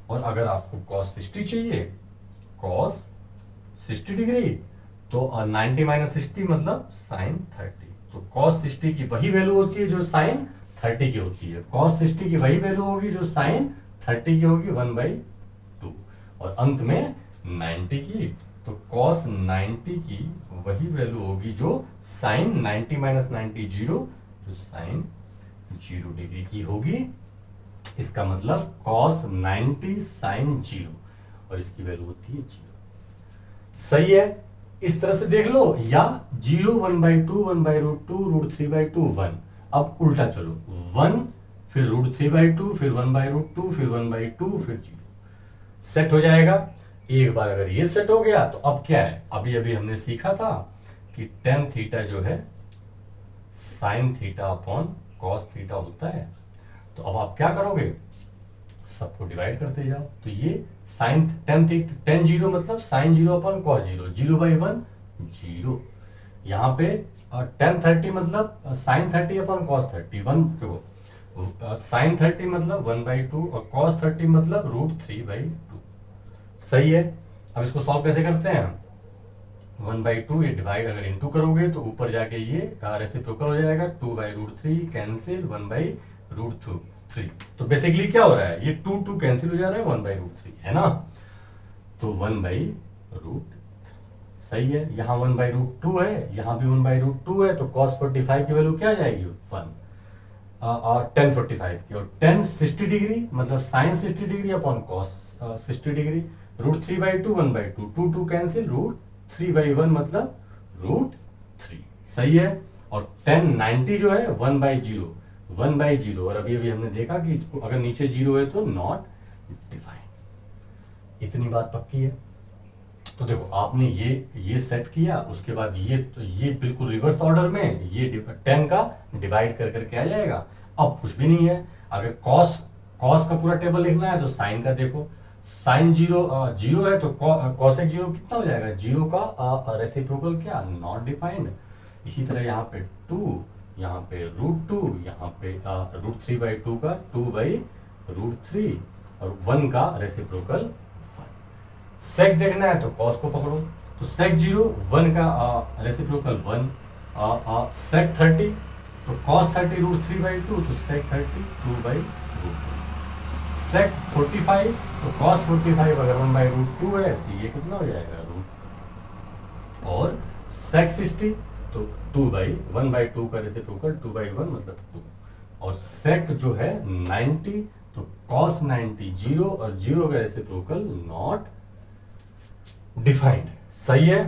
और अगर आपको कॉस 60 चाहिए, कॉस 60 डिग्री, तो 90 - 60 मतलब साइन 30। तो कॉस 60 की वही वैल्यू होती है जो साइन 30 की होती है, कॉस 60 की वही वैल्यू होगी जो साइन 30 की होगी, 1/2। और अंत में 90 की, तो कॉस 90 की वही वैल्यू होगी जो साइन 90 - 90 0, जो साइन 0 डिग्री की होगी। इसका मतलब कॉस 90 साइन 0, और इसकी वैल्यू होती है 0। सही है, इस तरह से देख लो। या 0 1/2 1/√2 √3/2 1। अब उल्टा चलो, 1 फिर √3/2 फिर 1/√2 फिर 1/2 फिर 0, सेट हो जाएगा। एक बार अगर ये सेट हो गया तो अब क्या है, अभी अभी हमने सीखा था कि टेन थीटा जो है sine theta upon cos theta होता है। तो अब आप क्या करोगे, सबको डिवाइड करते जाओ। तो ये साइन टेन 0 मतलब साइन 0 अपॉन कॉस 0, 0/1 0। यहाँ पे 10 30 मतलब साइन 30 अपॉन कॉस 30, 1। देखो साइन 30 मतलब 1/2 और कॉस 30 मतलब √3/2। सही है। अब इसको सॉल्व कैसे करते हैं, 1/2 ये डिवाइड अगर इनटू करोगे तो ऊपर जाके ये रेसिप्रोकल हो जाएगा, 2/√3 कैंसिल, 1/√3। तो बेसिकली क्या हो रहा है, ये 2 कैंसिल हो जा रहा है, 1/√3 है ना, तो 1/√। सही है, यहाँ 1/√2 है, यहाँ भी 1/√2 है, तो cos 45 की वैल्यू क्या आ जाएगी, 1। और 10 45 की, और 10 60 डिग्री मतलब sine 60 degree upon cos 60 degree, √3/2 1/2, 2 cancel, √3/1 मतलब √3। सही है। और 10 90 जो है 1/0, 1/0, और अभी अभी हमने देखा कि अगर नीचे 0 है तो नॉट डिफाइंड। इतनी बात पक्की है। तो देखो आपने ये सेट किया, उसके बाद ये बिल्कुल रिवर्स ऑर्डर में ये 10 का डिवाइड कर करके आ जाएगा। अब कुछ भी नहीं है, अगर कॉस का पूरा टेबल लिखना है तो साइन का देखो, साइन 0 है तो कॉसेक 0 कितना हो जाएगा, 0 का रेसिप्रोकल क्या, नॉट डिफाइंड। इसी तरह यहाँ पे 2, यहाँ पे √2, यहाँ पे √3/2 का 2/√3, और 1 का रेसिप्रोकल। सेक देखना है तो कॉस को पकड़ो, तो सेक 0 1 का रेसिप्रोकल 1, सेक 30 तो कॉस 30 √3/2, तो सेक 30 2/√2। सेक 45 तो कॉस 45 अगर 1/√2 है तो ये कितना हो जाएगा, रूट। और सेक 60 तो 1/2 का रेसिप्रोकल 2/1 मतलब 2। और सेक जो है 90 तो कॉस 90 0, और 0 का रेसिप्रोकल नॉट डिफाइंड। सही है।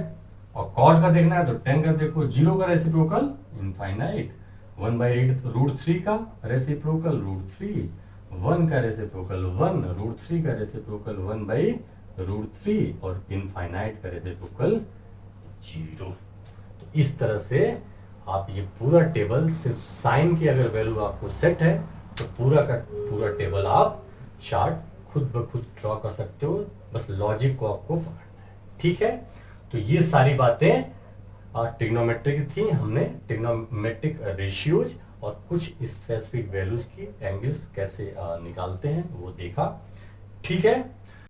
और कॉड का देखना है तो 10 का देखो, 0 का रेसिप्रोकल इनफाइनाइट, 1/√3 का रेसिप्रोकल √3, 1 का रेसिप्रोकल 1, √3 का रेसिप्रोकल 1/√3 और इनफाइनाइट का रेसिप्रोकल 0। तो इस तरह से आप ये पूरा टेबल, सिर्फ साइन की अगर वैल्यू आपको सेट है तो पूरा का पूरा टेबल आप चार्ट खुद ब खुद ड्रॉ कर सकते हो, बस लॉजिक को आपको पकड़ना है। ठीक है, तो ये सारी बातें ट्रिग्नोमेट्रिक थी। हमने ट्रिग्नोमेट्रिक रेशियोज और कुछ स्पेसिफिक वैल्यूज की एंगल्स कैसे निकालते हैं वो देखा। ठीक है।